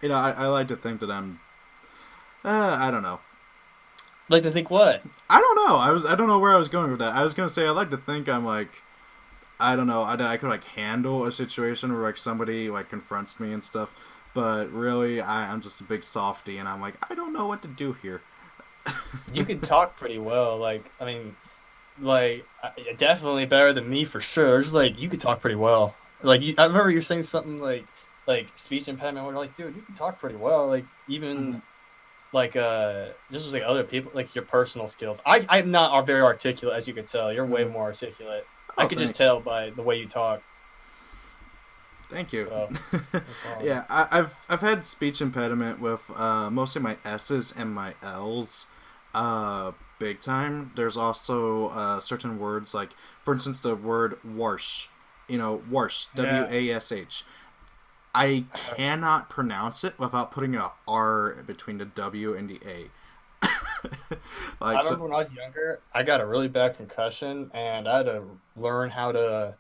know, I like to think that I'm. I don't know. Like to think what? I don't know. I don't know where I was going with that. I was gonna say I like to think I'm like, I don't know. I could like handle a situation where like somebody like confronts me and stuff, but really I'm just a big softy and I'm like, I don't know what to do here. You can talk pretty well. Like, I mean, like definitely better than me for sure. Just like you could talk pretty well. Like I remember you saying something like speech impediment. Where like, dude, you can talk pretty well. Like even like just like other people, like your personal skills. I'm not very articulate, as you can tell. You're way more articulate. I could just tell by the way you talk. Thank you. So, yeah, I've had speech impediment with mostly my S's and my L's. Big time. There's also certain words, like for instance the word warsh. You know, warsh, W-A-S-H. I cannot pronounce it without putting an R between the W and the A. I remember when I was younger, I got a really bad concussion, and I had to learn how to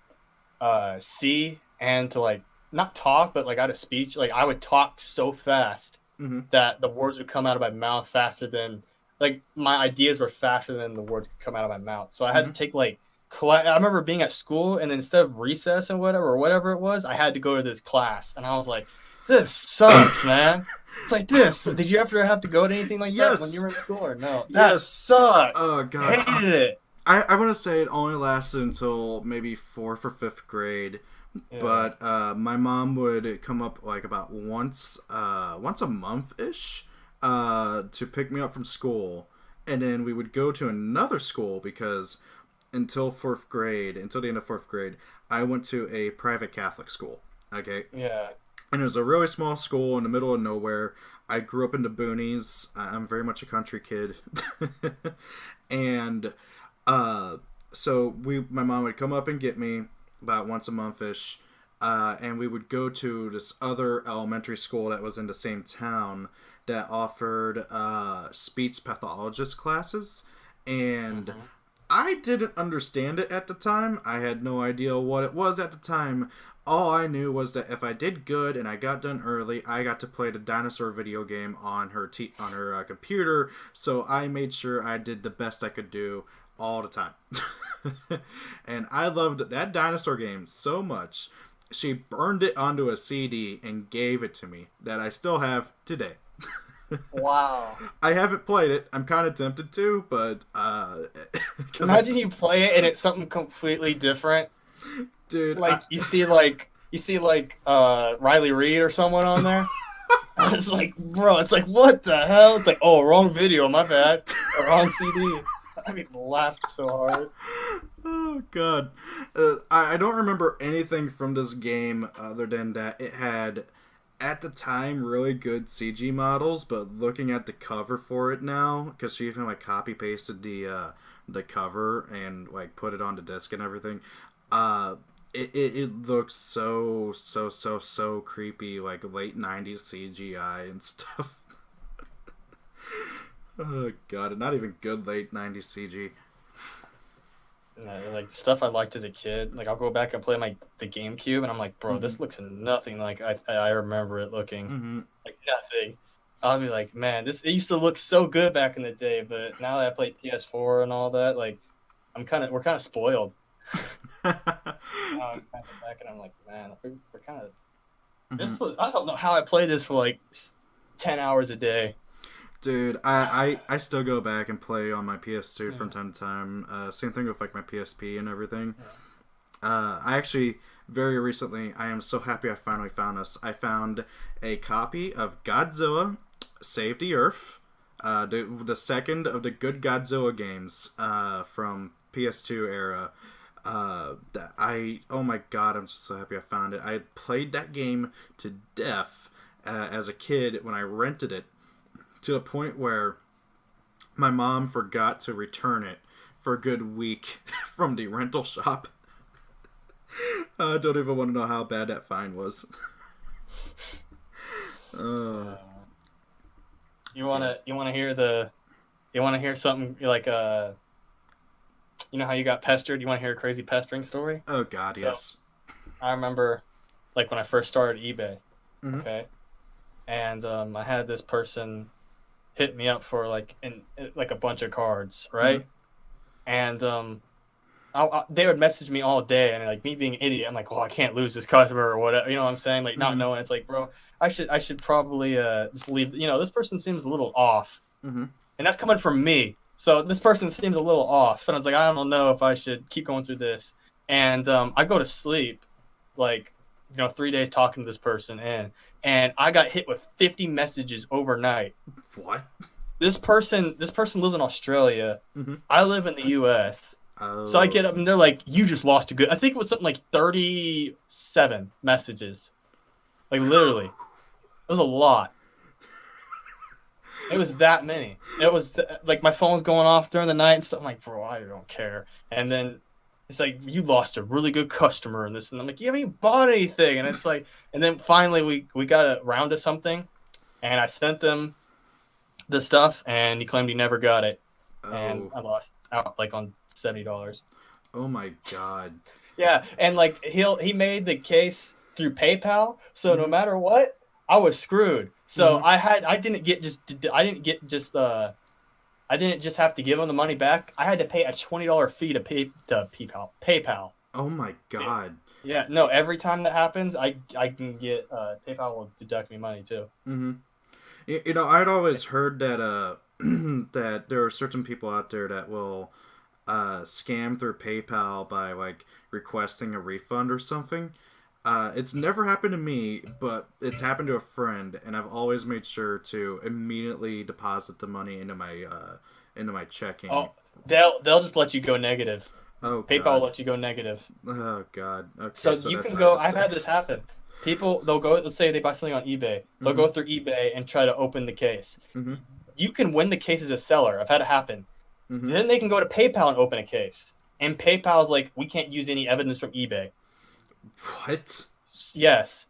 see and to like not talk, but like I had a speech. Like I would talk so fast that the words would come out of my mouth faster than like my ideas were faster than the words could come out of my mouth. So I had to take like I remember being at school, and instead of recess and whatever it was, I had to go to this class, and I was like, "This sucks, man." It's like this. Did you ever have to go to anything like that when you were in school, or no? That sucked. Oh god, hated it. I want to say it only lasted until maybe 4th or 5th grade, but my mom would come up like about once a month ish to pick me up from school, and then we would go to another school because. Until the end of 4th grade, I went to a private Catholic school. Okay. Yeah. And it was a really small school in the middle of nowhere. I grew up in the boonies. I'm very much a country kid. And so my mom would come up and get me about once a month-ish. And we would go to this other elementary school that was in the same town that offered speech pathologist classes. And I didn't understand it at the time. I had no idea what it was at the time. all I knew was that if I did good and I got done early, I got to play the dinosaur video game on her computer. So I made sure I did the best I could do all the time. And I loved that dinosaur game so much. She burned it onto a CD and gave it to me that I still have today. Wow. I haven't played it. I'm kind of tempted to, but imagine you play it and it's something completely different. Dude, like you see Riley Reid or someone on there. I was like, bro, it's like, what the hell? It's like, oh, wrong video, my bad, or wrong CD. I mean, laughed so hard. Oh god, I don't remember anything from this game other than that it had, at the time, really good CG models. But looking at the cover for it now, because she even like copy pasted the cover and like put it on the disc and everything, it looks so creepy, like late 90s CGI and stuff. Oh god, not even good late 90s CG. Like stuff I liked as a kid. Like I'll go back and play the GameCube, and I'm like, bro, this looks nothing like I remember it looking. Like nothing. I'll be like, man, it used to look so good back in the day, but now that I play PS4 and all that, like, we're kind of spoiled. I'm kind of back, and I'm like, man, we're kind of. I don't know how I play this for like 10 hours a day. Dude, I still go back and play on my PS2 from time to time. Same thing with like my PSP and everything. I actually, very recently, I am so happy I finally found this. I found a copy of Godzilla Save the Earth, the second of the good Godzilla games from PS2 era. Oh my god, I'm just so happy I found it. I played that game to death as a kid when I rented it, to the point where my mom forgot to return it for a good week from the rental shop. I don't even want to know how bad that fine was. You wanna hear something like you know how you got pestered? You want to hear a crazy pestering story? Oh god, yes. I remember like when I first started eBay. Okay, and I had this person hit me up for like a bunch of cards, right? And they would message me all day, and like me being an idiot, I'm like, well, I can't lose this customer or whatever, you know what I'm saying? Like not knowing, it's like, bro, I should probably just leave. You know, this person seems a little off, and that's coming from me. So this person seems a little off, and I was like, I don't know if I should keep going through this. And I go to sleep, like, 3 days talking to this person, and I got hit with 50 messages overnight. What? This person lives in Australia. I live in the U.S. Oh. So I get up and they're like, "You just lost a good." I think it was something like 37 messages. Like literally, it was a lot. It was that many. It was like my phone's going off during the night and stuff. I'm like, bro, I don't care. And then it's like, you lost a really good customer and this, and I'm like, you haven't even bought anything. And it's like, and then finally we got around to something, and I sent them the stuff, and he claimed he never got it, and I lost out like on $70. Oh my god. Yeah, and like he made the case through PayPal, so no matter what, I was screwed. So I didn't just have to give him the money back. I had to pay a $20 fee to PayPal. Oh my god. Yeah, no, every time that happens, I can get PayPal will deduct me money too. You know, I'd always heard that that there are certain people out there that will scam through PayPal by like requesting a refund or something. It's never happened to me, but it's happened to a friend, and I've always made sure to immediately deposit the money into my checking. Oh, they'll just let you go negative. Oh, PayPal God. will let you go negative. Oh god. Okay, so you can go. I've had this happen. People, they'll go. Let's say they buy something on eBay. They'll go through eBay and try to open the case. You can win the case as a seller. I've had it happen. Then they can go to PayPal and open a case. And PayPal's like, we can't use any evidence from eBay. What? Yes.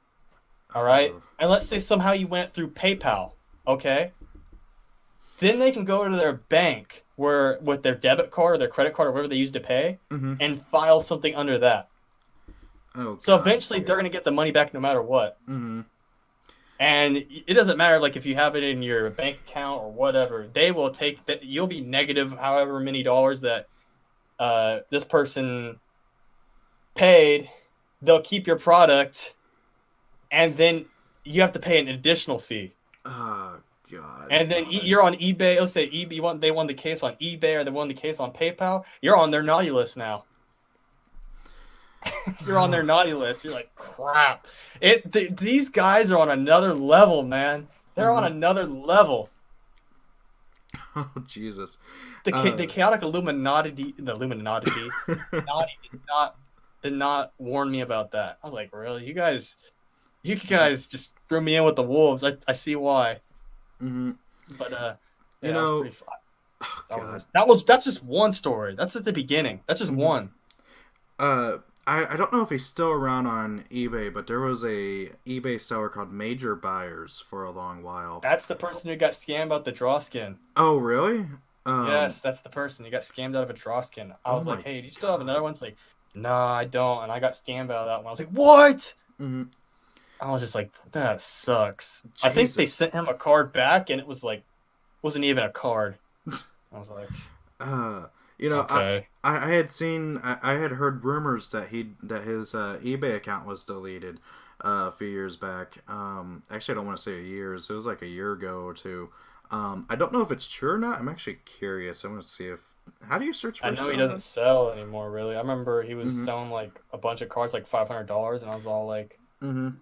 All right. And let's say somehow you went through PayPal. Okay. Then they can go to their bank with their debit card or their credit card or whatever they use to pay and file something under that. Oh So God. eventually they're going to get the money back no matter what. Mm-hmm. And it doesn't matter, like, if you have it in your bank account or whatever, they will take that. You'll be negative however many dollars that this person paid. They'll keep your product, and then you have to pay an additional fee. Oh God. And then you're on eBay. Let's say eBay they won the case on eBay, or they won the case on PayPal. You're on their naughty list now. You're on their naughty list. You're like, crap. These guys are on another level, man. They're on another level. Oh Jesus. The chaotic Illuminati, Illuminati did not warn me about that. I was like, really? You guys just threw me in with the wolves. I see why. Mm-hmm. But yeah, You that was know, pretty fun. oh, That's just one story. That's at the beginning. That's just one. I don't know if he's still around on eBay, but there was a eBay seller called Major Buyers for a long while. That's the person who got scammed out the draw skin. Oh, really? Yes, that's the person who got scammed out of a draw skin. I was like, hey, do you still have another one? It's like, no, I don't. And I got scammed out of that one. I was like, what? Mm-hmm. I was just like, that sucks. Jesus. I think they sent him a card back, and it was like, wasn't even a card. I was like, you know, okay. I had seen, I had heard rumors that his eBay account was deleted a few years back. Actually, I don't want to say years. It was like a year ago or two. I don't know if it's true or not. I'm actually curious. I want to see if. How do you search for? I know he doesn't sell anymore. Really, I remember he was selling like a bunch of cards, like $500, and I was all like, I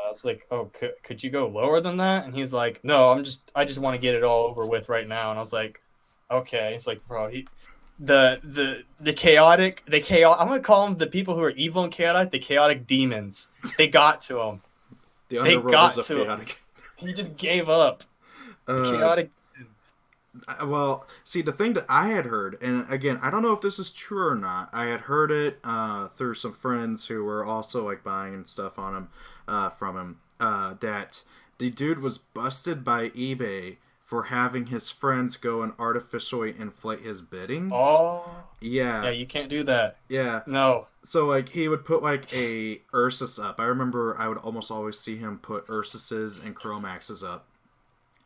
was like, oh, could you go lower than that? And he's like, no, I just want to get it all over with right now. And I was like, okay. It's like, bro, the chaotic, I'm gonna call them the people who are evil and chaotic, the chaotic demons. They got to him. They got to chaotic. Him. He just gave up. Chaotic. Well, see, the thing that I had heard, and again, I don't know if this is true or not. I had heard it through some friends who were also like buying and stuff on him, from him. That the dude was busted by eBay for having his friends go and artificially inflate his biddings. Oh, yeah. Yeah, you can't do that. Yeah. No. So like he would put like a Ursus up. I remember I would almost always see him put Ursuses and Chromaxes up,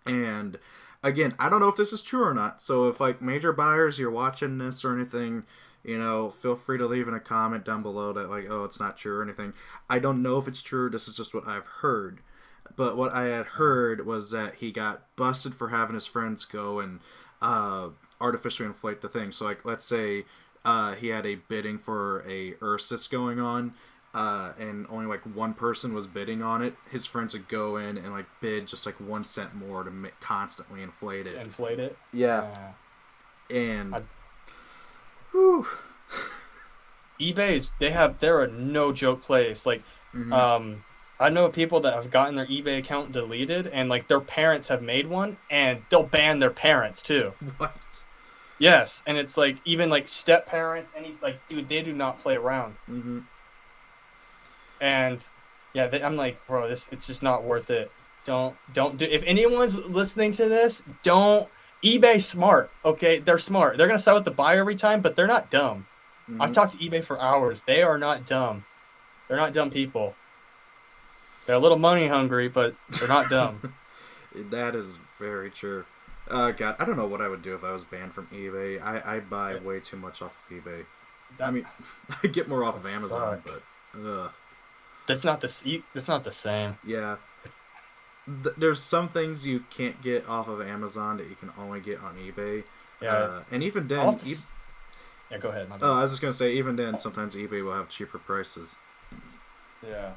and. Again, I don't know if this is true or not, so if, like, Major Buyers, you're watching this or anything, you know, feel free to leave in a comment down below that, like, oh, it's not true or anything. I don't know if it's true, this is just what I've heard. But what I had heard was that he got busted for having his friends go and artificially inflate the thing. So, like, let's say he had a bidding for a Ursus going on, and only like one person was bidding on it. His friends would go in and like bid just like 1 cent more to constantly inflate it. Inflate it. Yeah. And eBay they're a no joke place. Like, I know people that have gotten their eBay account deleted, and like their parents have made one, and they'll ban their parents too. What? Yes, and it's like even like step parents, dude, they do not play around. And yeah, I'm like, bro, it's just not worth it. Don't do. If anyone's listening to this, don't. eBay smart, okay? They're smart. They're gonna sell with the buyer every time, but they're not dumb. I've talked to eBay for hours. They are not dumb. They're not dumb people. They're a little money hungry, but they're not dumb. That is very true. God, I don't know what I would do if I was banned from eBay. I buy way too much off of eBay. I mean, I get more off of Amazon, but That's not the same. Yeah. There's some things you can't get off of Amazon that you can only get on eBay. Yeah. And even then... Yeah, go ahead. I was just going to say, even then, sometimes eBay will have cheaper prices. Yeah.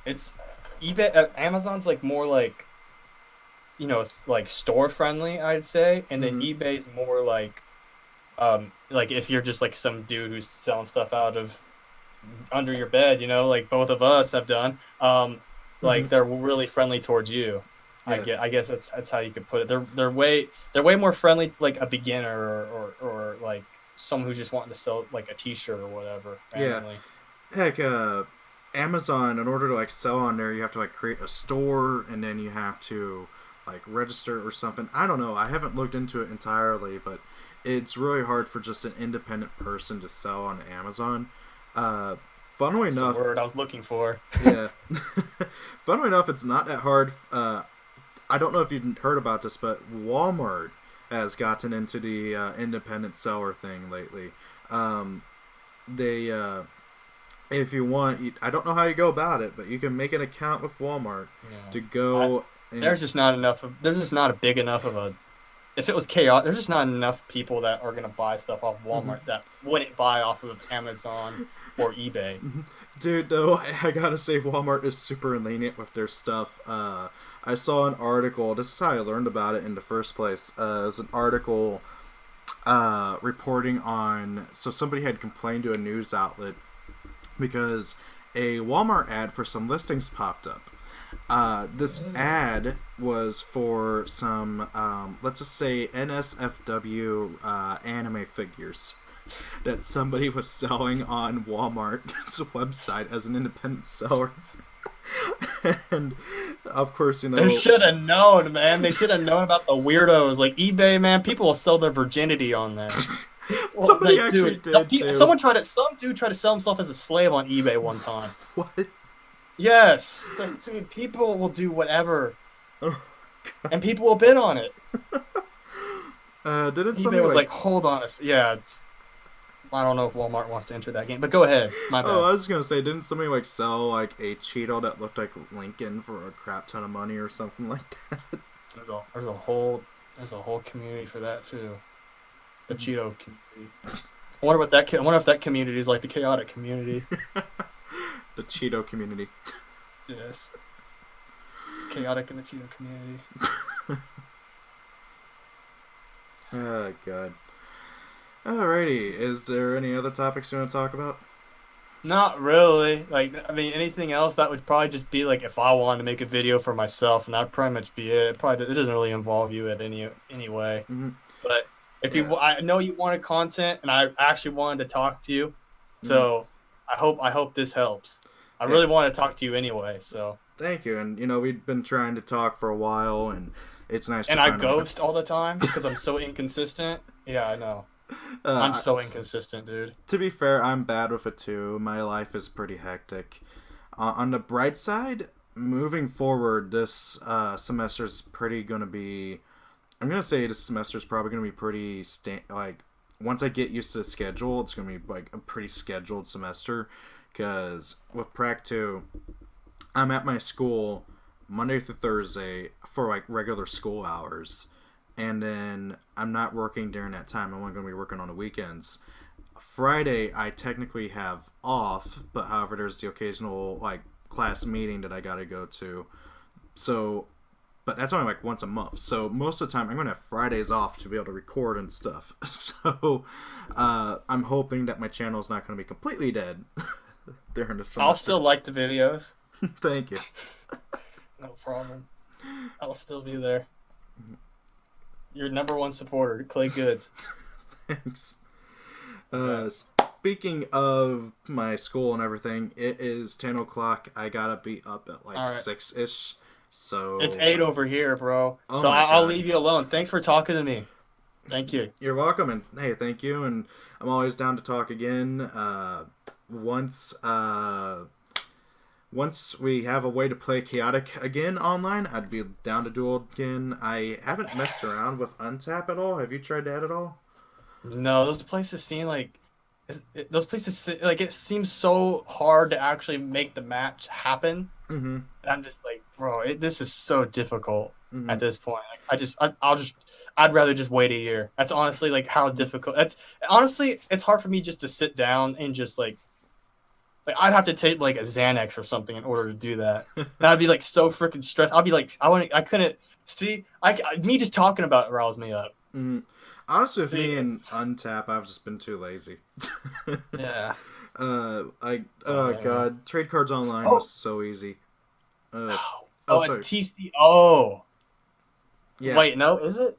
It's... eBay... Amazon's like more like... You know, like store friendly, I'd say. And then eBay's more like if you're just like some dude who's selling stuff out of... under your bed, you know, like both of us have done. Like they're really friendly towards you. Yeah. I guess that's how you could put it. They're way more friendly, like a beginner or like someone who's just wanting to sell like a t-shirt or whatever. Randomly. Yeah. Heck, Amazon, in order to like sell on there, you have to like create a store, and then you have to like register or something. I don't know. I haven't looked into it entirely, but it's really hard for just an independent person to sell on Amazon. Funnily That's enough, the word I was looking for. yeah. Funnily enough, it's not that hard. I don't know if you've heard about this, but Walmart has gotten into the independent seller thing lately. They, if you want, I don't know how you go about it, but you can make an account with Walmart to go. There's just not enough. There's just not a big enough of a. If it was chaos, there's just not enough people that are gonna buy stuff off Walmart that wouldn't buy off of Amazon or eBay. Dude, though, I gotta say, Walmart is super lenient with their stuff. I saw an article. This is how I learned about it in the first place. It was an article reporting on. So somebody had complained to a news outlet because a Walmart ad for some listings popped up. This ad was for some, let's just say, NSFW anime figures that somebody was selling on Walmart's website as an independent seller. And, of course, you know... They should have known, man. They should have known about the weirdos. Like, eBay, man, people will sell their virginity on there. Well, somebody actually did, too. Some dude tried to sell himself as a slave on eBay one time. What? Yes. Like, dude, people will do whatever. Oh, and people will bid on it. Didn't eBay was like, hold on. Yeah, I don't know if Walmart wants to enter that game, but go ahead. My bad. Oh, I was gonna say, didn't somebody like sell like a Cheeto that looked like Lincoln for a crap ton of money or something like that? There's a whole community for that too. The Cheeto community. I wonder if that community is like the chaotic community. The Cheeto community. Yes. Chaotic in the Cheeto community. Oh god. Alrighty, is there any other topics you want to talk about? Not really. Like, I mean, anything else that would probably just be like if I wanted to make a video for myself, and that'd pretty much be it. It doesn't really involve you in any way. Mm-hmm. But if I know you wanted content, and I actually wanted to talk to you, so I hope this helps. I really want to talk to you anyway. So thank you, and you know we've been trying to talk for a while, and it's nice. And I ghost all the time because I'm so inconsistent. Yeah, I know. I'm so inconsistent, dude. To be fair, I'm bad with it too. My life is pretty hectic. On the bright side, moving forward, this semester's pretty gonna be. I'm gonna say this semester's probably gonna be pretty like. Once I get used to the schedule, it's gonna be like a pretty scheduled semester. Because with Prac 2, I'm at my school Monday through Thursday for like regular school hours. And then I'm not working during that time. I'm only going to be working on the weekends. Friday, I technically have off, but however, there's the occasional like class meeting that I got to go to. So, but that's only like once a month. So most of the time, I'm going to have Fridays off to be able to record and stuff. So I'm hoping that my channel is not going to be completely dead during the semester. I'll still like the videos. Thank you. No problem. I'll still be there. Your number one supporter, Klaygoods. Thanks. Speaking of my school and everything, it is 10 o'clock. I gotta be up at like 6-ish. So it's 8 over here, bro. Oh so I'll leave you alone. Thanks for talking to me. Thank you. You're welcome, and hey, thank you. And I'm always down to talk again. Once we have a way to play Chaotic again online, I'd be down to duel again. I haven't messed around with Untap at all. Have you tried that at all? No, those places seem like it seems so hard to actually make the match happen. Mm-hmm. And I'm just like, bro, this is so difficult at this point. Like, I'd rather just wait a year. That's honestly like how difficult. It's hard for me just to sit down and just like I'd have to take like a Xanax or something in order to do that. And I'd be like so freaking stressed. I'd be like, I couldn't see. Me just talking about it riles me up. Mm-hmm. Honestly, with me and Untap, I've just been too lazy. Yeah. God, Trade Cards Online was so easy. It's sorry. TCO. Yeah. Wait, no, is it?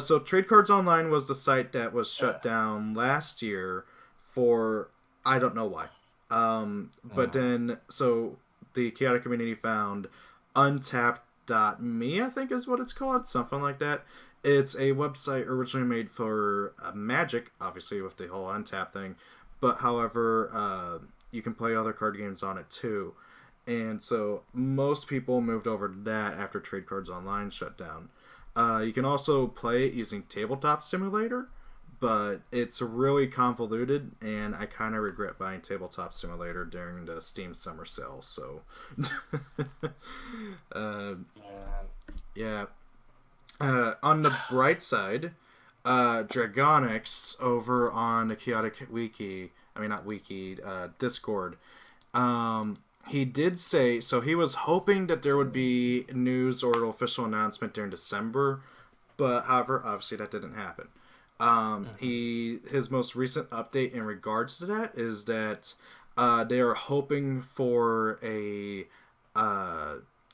So Trade Cards Online was the site that was shut down last year for I don't know why. But then, so the Chaotic community found Untapped.me, I think is what it's called, something like that. It's a website originally made for Magic, obviously with the whole Untap thing. But however, you can play other card games on it too. And so most people moved over to that after Trade Cards Online shut down. You can also play it using Tabletop Simulator, but it's really convoluted, and I kind of regret buying Tabletop Simulator during the Steam Summer Sale. So, yeah. On the bright side, Dragonix over on the Chaotic Discord. He did say, so he was hoping that there would be news or an official announcement during December, but however, obviously that didn't happen. His most recent update in regards to that is that they are hoping for a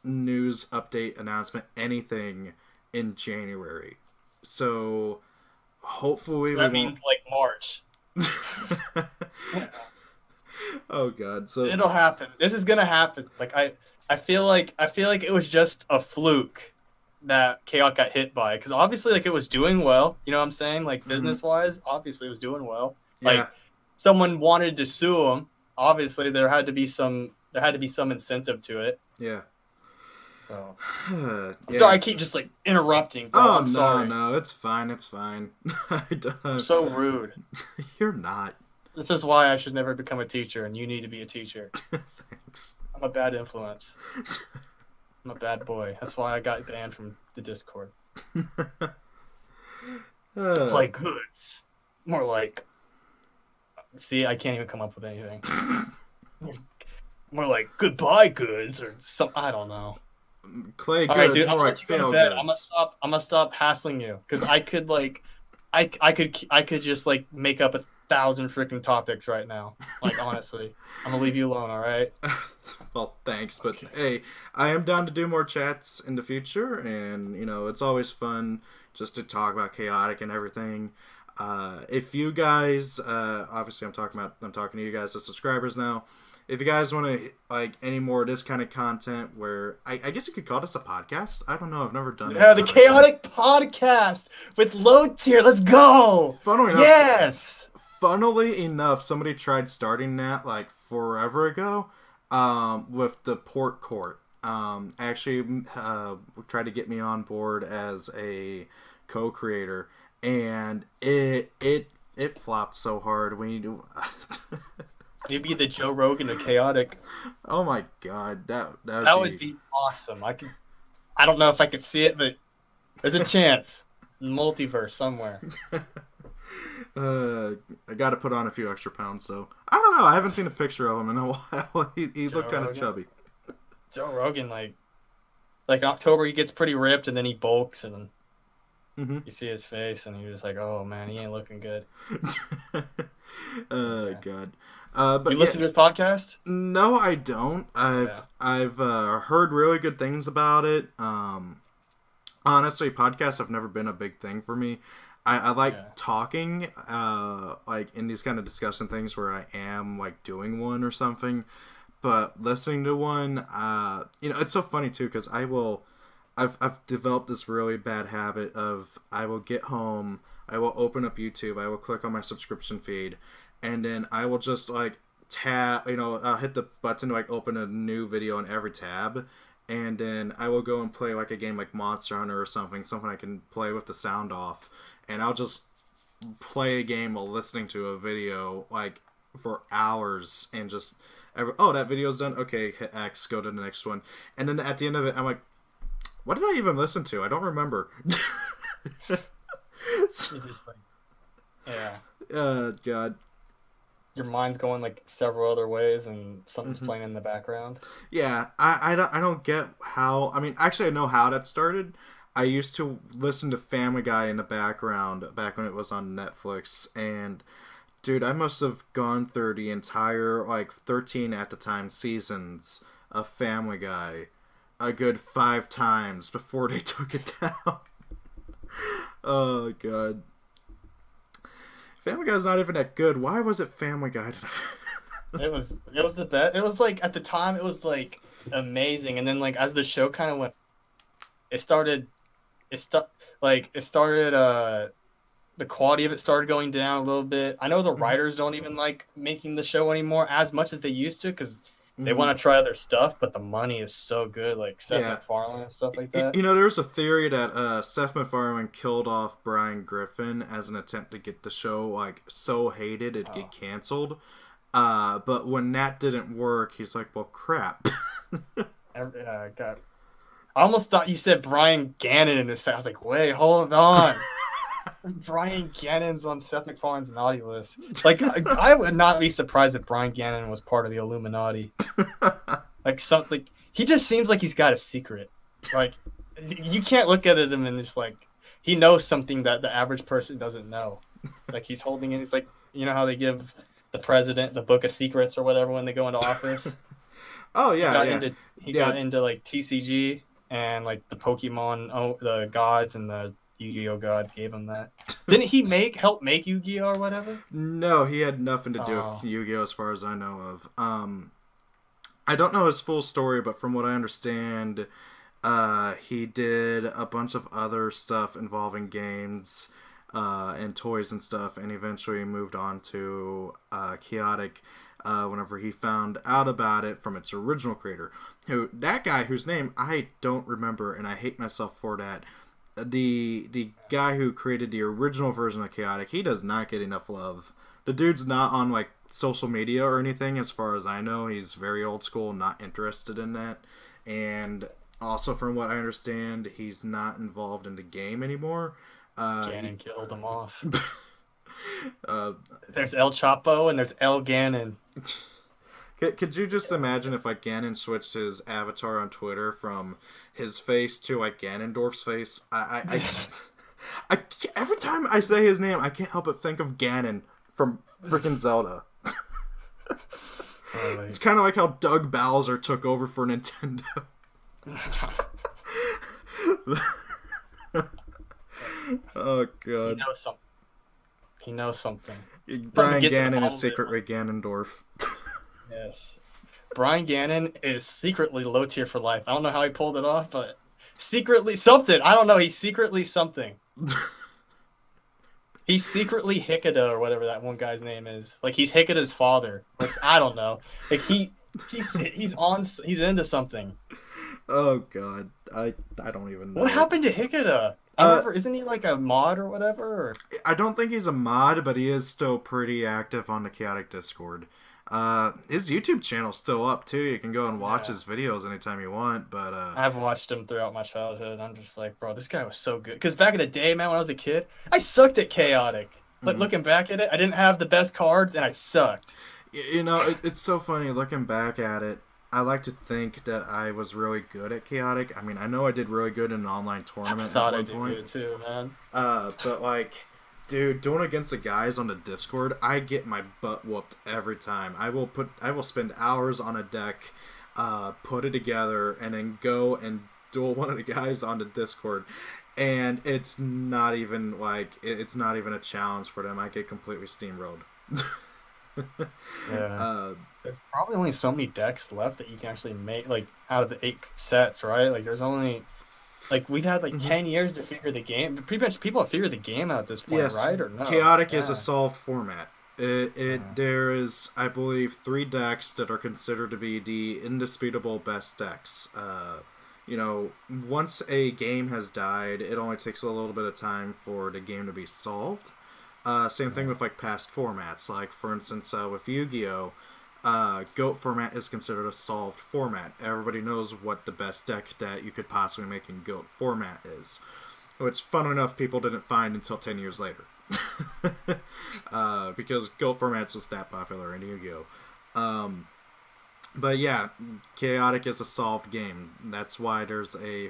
news update announcement, anything in January. So hopefully that means like March. Oh god, so it'll happen. This is gonna happen. Like I feel like it was just a fluke that Chaos got hit by, because obviously like it was doing well. You know what I'm saying? Like business wise, obviously it was doing well. Like someone wanted to sue him. Obviously there had to be some incentive to it. Yeah. So sorry, I keep just like interrupting. Bro. I'm sorry. No, it's fine. It's fine. I'm so rude. You're not. This is why I should never become a teacher, and you need to be a teacher. Thanks. I'm a bad influence. I'm a bad boy. That's why I got banned from the Discord. Klaygoods. More like... See, I can't even come up with anything. More like goodbye goods or some... I don't know. Klaygoods, right, dude, more like fail goods. I'm gonna stop hassling you, because I could like... I could just like make up 1,000 freaking topics right now. Like, honestly, I'm gonna leave you alone. All right. Well, thanks, but hey, I am down to do more chats in the future, and you know it's always fun just to talk about Chaotic and everything. If you guys, obviously, I'm talking to you guys, the subscribers now. If you guys want to like any more of this kind of content, where I guess you could call this a podcast. I don't know. I've never done. Yeah, the Chaotic Podcast with low tier. Let's go. Funnily enough, yes. Funnily enough, somebody tried starting that like forever ago, with the Port Court. Actually, tried to get me on board as a co-creator, and it flopped so hard. We do. You'd be the Joe Rogan of Chaotic. Oh my god, that would be awesome. I don't know if I could see it, but there's a chance. Multiverse somewhere. I got to put on a few extra pounds, so I don't know. I haven't seen a picture of him in a while. He looked kind of chubby. Joe Rogan, like in October, he gets pretty ripped, and then he bulks, and you see his face, and you're just like, oh man, he ain't looking good. God. But you listen to his podcast? No, I don't. I've heard really good things about it. Honestly, podcasts have never been a big thing for me. I like talking, like in these kind of discussion things where I am like doing one or something, but listening to one, you know, it's so funny too, because I've developed this really bad habit of I will get home, I will open up YouTube, I will click on my subscription feed, and then I will just like tab, you know, I'll hit the button to like open a new video in every tab, and then I will go and play like a game like Monster Hunter or something I can play with the sound off, and I'll just play a game while listening to a video like for hours, and just that video's done, okay, hit X, go to the next one, and then at the end of it I'm like, what did I even listen to? I don't remember. Just like, God. Your mind's going like several other ways, and something's playing in the background. Yeah, I don't get how. I mean, actually, I know how that started. I used to listen to Family Guy in the background back when it was on Netflix, and dude, I must have gone through the entire like 13 at the time seasons of Family Guy a good 5 times before they took it down. Oh god. Family Guy's not even that good. Why was it Family Guy today? It was the best. It was like at the time it was like amazing, and then like as the show kind of went, it started the quality of it started going down a little bit. I know the Mm-hmm. writers don't even like making the show anymore as much as they used to because they Mm-hmm. want to try other stuff, but the money is so good, like Seth Yeah. MacFarlane and stuff like that. You know, there's a theory that Seth MacFarlane killed off Brian Griffin as an attempt to get the show like so hated it'd get Oh. canceled. But when that didn't work, he's like, "Well, crap." God. I almost thought you said Brian Gannon in this. I was like, wait, hold on. Brian Gannon's on Seth MacFarlane's naughty list. Like, I would not be surprised if Brian Gannon was part of the Illuminati. Like something, he just seems like he's got a secret. Like, you can't look at him and just like he knows something that the average person doesn't know. Like he's holding it. He's like, you know how they give the president the book of secrets or whatever when they go into office. Oh yeah, He got into like TCG and like the Pokemon, the gods and the Yu-Gi-Oh gods gave him that. Didn't he help make Yu-Gi-Oh or whatever? No, he had nothing to do with Yu-Gi-Oh as far as I know of. I don't know his full story, but from what I understand, he did a bunch of other stuff involving games and toys and stuff, and eventually moved on to Chaotic whenever he found out about it from its original creator. That guy whose name I don't remember, and I hate myself for that. The guy who created the original version of Chaotic, he does not get enough love. The dude's not on like social media or anything, as far as I know. He's very old school, not interested in that, and also from what I understand, he's not involved in the game anymore. Gannon killed him off. uh, There's El Chapo and there's El Gannon. Could you just imagine if like Ganon switched his avatar on Twitter from his face to like Ganondorf's face? Every time I say his name, I can't help but think of Ganon from freaking Zelda. It's kind of like how Doug Bowser took over for Nintendo. Oh god. He knows something. Brian Gannon is secretly Ganondorf. Yes. Brian Gannon is secretly low tier for life. I don't know how he pulled it off, but secretly something. I don't know. He's secretly something. He's secretly Hikeda or whatever that one guy's name is. Like he's Hikeda's father. Like I don't know. Like he's into something. Oh god, I don't even know. What happened to Hikeda? I remember, isn't he like a mod or whatever? Or? I don't think he's a mod, but he is still pretty active on the Chaotic Discord. His YouTube channel's still up too. You can go and watch his videos anytime you want. But I've watched him throughout my childhood. I'm just like, bro, this guy was so good. Because back in the day, man, when I was a kid, I sucked at Chaotic. But looking back at it, I didn't have the best cards, and I sucked. You know, it's so funny looking back at it. I like to think that I was really good at Chaotic. I mean, I know I did really good in an online tournament. I thought I did good too, man. But like, dude, doing against the guys on the Discord, I get my butt whooped every time. I will spend hours on a deck, put it together, and then go and duel one of the guys on the Discord. And it's not even a challenge for them. I get completely steamrolled. Yeah. There's probably only so many decks left that you can actually make, like, out of the 8 sets, right? Like, there's only, like, we've had, like, 10 years to figure the game. Pretty much people have figured the game out at this point, right? Or no? Chaotic is a solved format. There is, I believe, 3 decks that are considered to be the indisputable best decks. You know, once a game has died, it only takes a little bit of time for the game to be solved. Same thing with like past formats. Like for instance, with Yu-Gi-Oh, GOAT format is considered a solved format. Everybody knows what the best deck that you could possibly make in GOAT format is, which fun enough people didn't find until 10 years later. Because GOAT format's just that popular in Yu-Gi-Oh. But yeah, Chaotic is a solved game. That's why there's a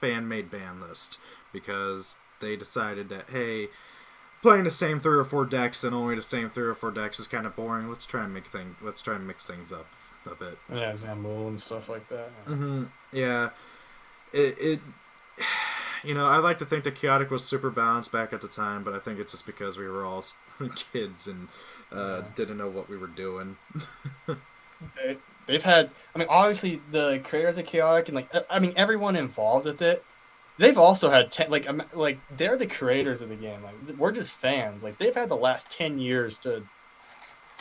fan-made ban list, because they decided that, hey, playing the same 3 or 4 decks and only the same 3 or 4 decks is kind of boring. Let's try and mix things up a bit. Yeah, Zambul and stuff like that. Yeah, it you know, I like to think that Chaotic was super balanced back at the time, but I think it's just because we were all kids and didn't know what we were doing. They've had, I mean, obviously the creators of Chaotic and like, I mean, everyone involved with it they've also had like they're the creators of the game. Like we're just fans. Like they've had the last 10 years to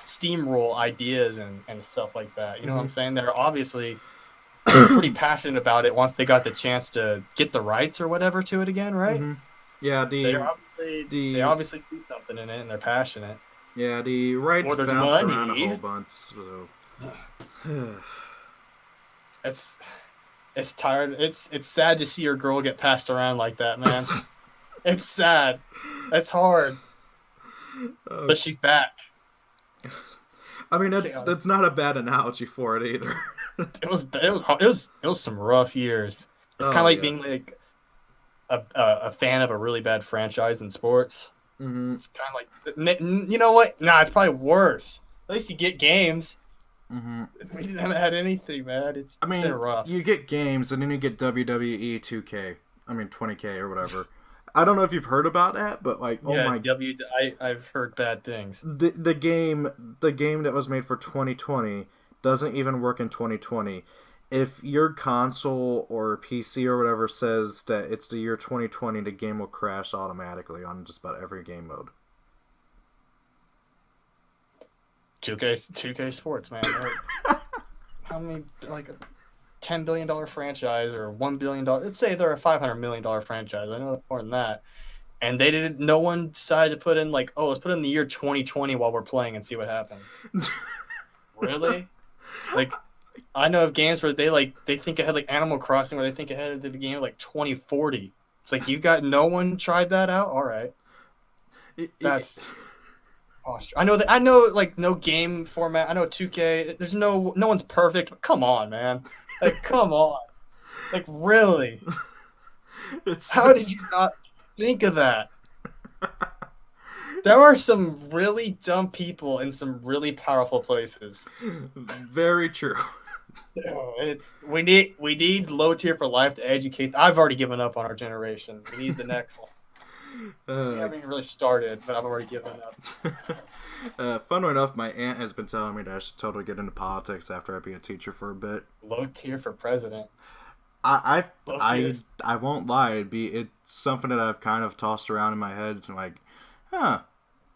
steamroll ideas and stuff like that. You know what I'm saying? They're obviously pretty passionate about it once they got the chance to get the rights or whatever to it again, right? Yeah, They the obviously see something in it and they're passionate. yeah, the rights Or there's bounced around a whole money. bunch. So. It's it's tired. It's sad to see your girl get passed around like that, man. It's sad. It's hard. But she's back. I mean, that's not a bad analogy for it either. It was some rough years. It's kind of like being like a fan of a really bad franchise in sports. It's kind of like, you know what? Nah, it's probably worse. At least you get games. We didn't have had anything, man. It's been rough. You get games, and then you get WWE 2K. I mean, 20K or whatever. I don't know if you've heard about that, but like, I've heard bad things. The game that was made for 2020 doesn't even work in 2020. If your console or PC or whatever says that it's the year 2020, the game will crash automatically on just about every game mode. 2K Sports, man. How many, like, a $10 billion franchise or $1 billion? Let's say they're a $500 million franchise. I know more than that. And no one decided to put in, like, oh, let's put in the year 2020 while we're playing and see what happens. Really? Like, I know of games where they think ahead, like Animal Crossing, where they think ahead of the game like 2040. It's like, no one tried that out? All right. That's I know like no game format. I know 2K. There's no one's perfect. But come on, man. Like, come on. Like, really? How did you not think of that? There are some really dumb people in some really powerful places. Very true. We need low tier for life to educate. I've already given up on our generation. We need the next one. We haven't even really started, but I've already given up. Fun enough, my aunt has been telling me that I should totally get into politics after I be a teacher for a bit. Low tier for president. I won't lie. It's something that I've kind of tossed around in my head. Like, I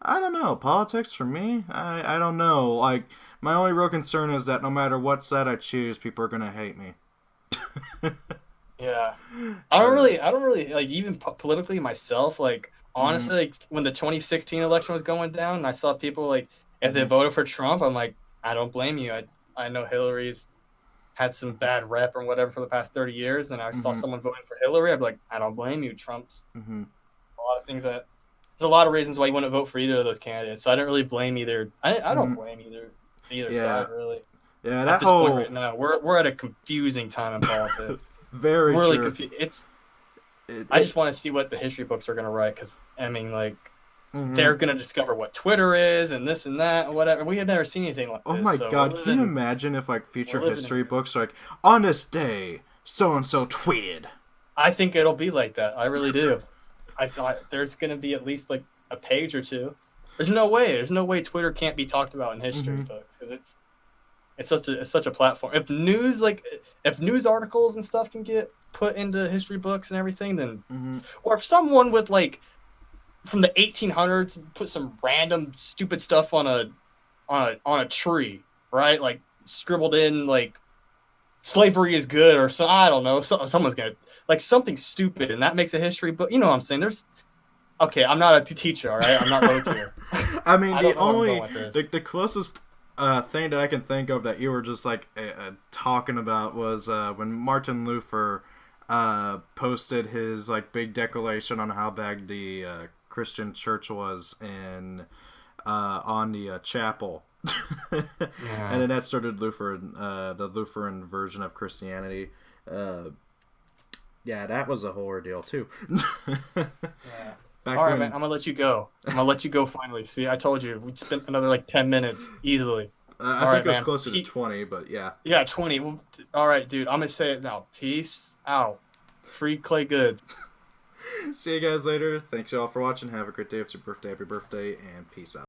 don't know. Politics for me? I don't know. Like, my only real concern is that no matter what side I choose, people are gonna hate me. Yeah, I don't really like, even politically myself. Like, honestly, like when the 2016 election was going down, and I saw people like, if they voted for Trump, I'm like, I don't blame you. I know Hillary's had some bad rep or whatever for the past 30 years, and I saw someone voting for Hillary, I'd be like, I don't blame you. Trump's a lot of things that there's a lot of reasons why you wouldn't vote for either of those candidates. So I don't really blame either. I don't blame either side, really. Yeah, at this point right now, we're at a confusing time in politics. Very really true. confused. I just want to see what the history books are going to write, because I mean, like, they're going to discover what Twitter is and this and that and whatever. We had never seen anything like this. Oh my god! Can you imagine if like future history books are like, on this day, so and so tweeted? I think it'll be like that. I really do. I thought there's going to be at least like a page or two. There's no way Twitter can't be talked about in history books, because it's such a platform. If news articles and stuff can get put into history books and everything, then or if someone with like from the 1800s put some random stupid stuff on a tree, right? Like scribbled in like slavery is good, or so, I don't know. Someone's gonna like something stupid, and that makes a history book. You know what I'm saying? Okay, I'm not a teacher, all right? I'm not low tier. I mean, the closest thing that I can think of that you were just like talking about was when Martin Luther posted his like big declaration on how bad the Christian church was on the chapel. And then that started the Lutheran version of Christianity. Yeah, that was a whole ordeal too. All right, man, I'm gonna let you go. Finally. See, I told you we'd spent another like 10 minutes easily. I think it was closer to 20, but yeah. Yeah, 20. Well, all right, dude. I'm gonna say it now. Peace out. Free Klaygoods. See you guys later. Thanks y'all for watching. Have a great day. It's your birthday. Happy birthday, and peace out.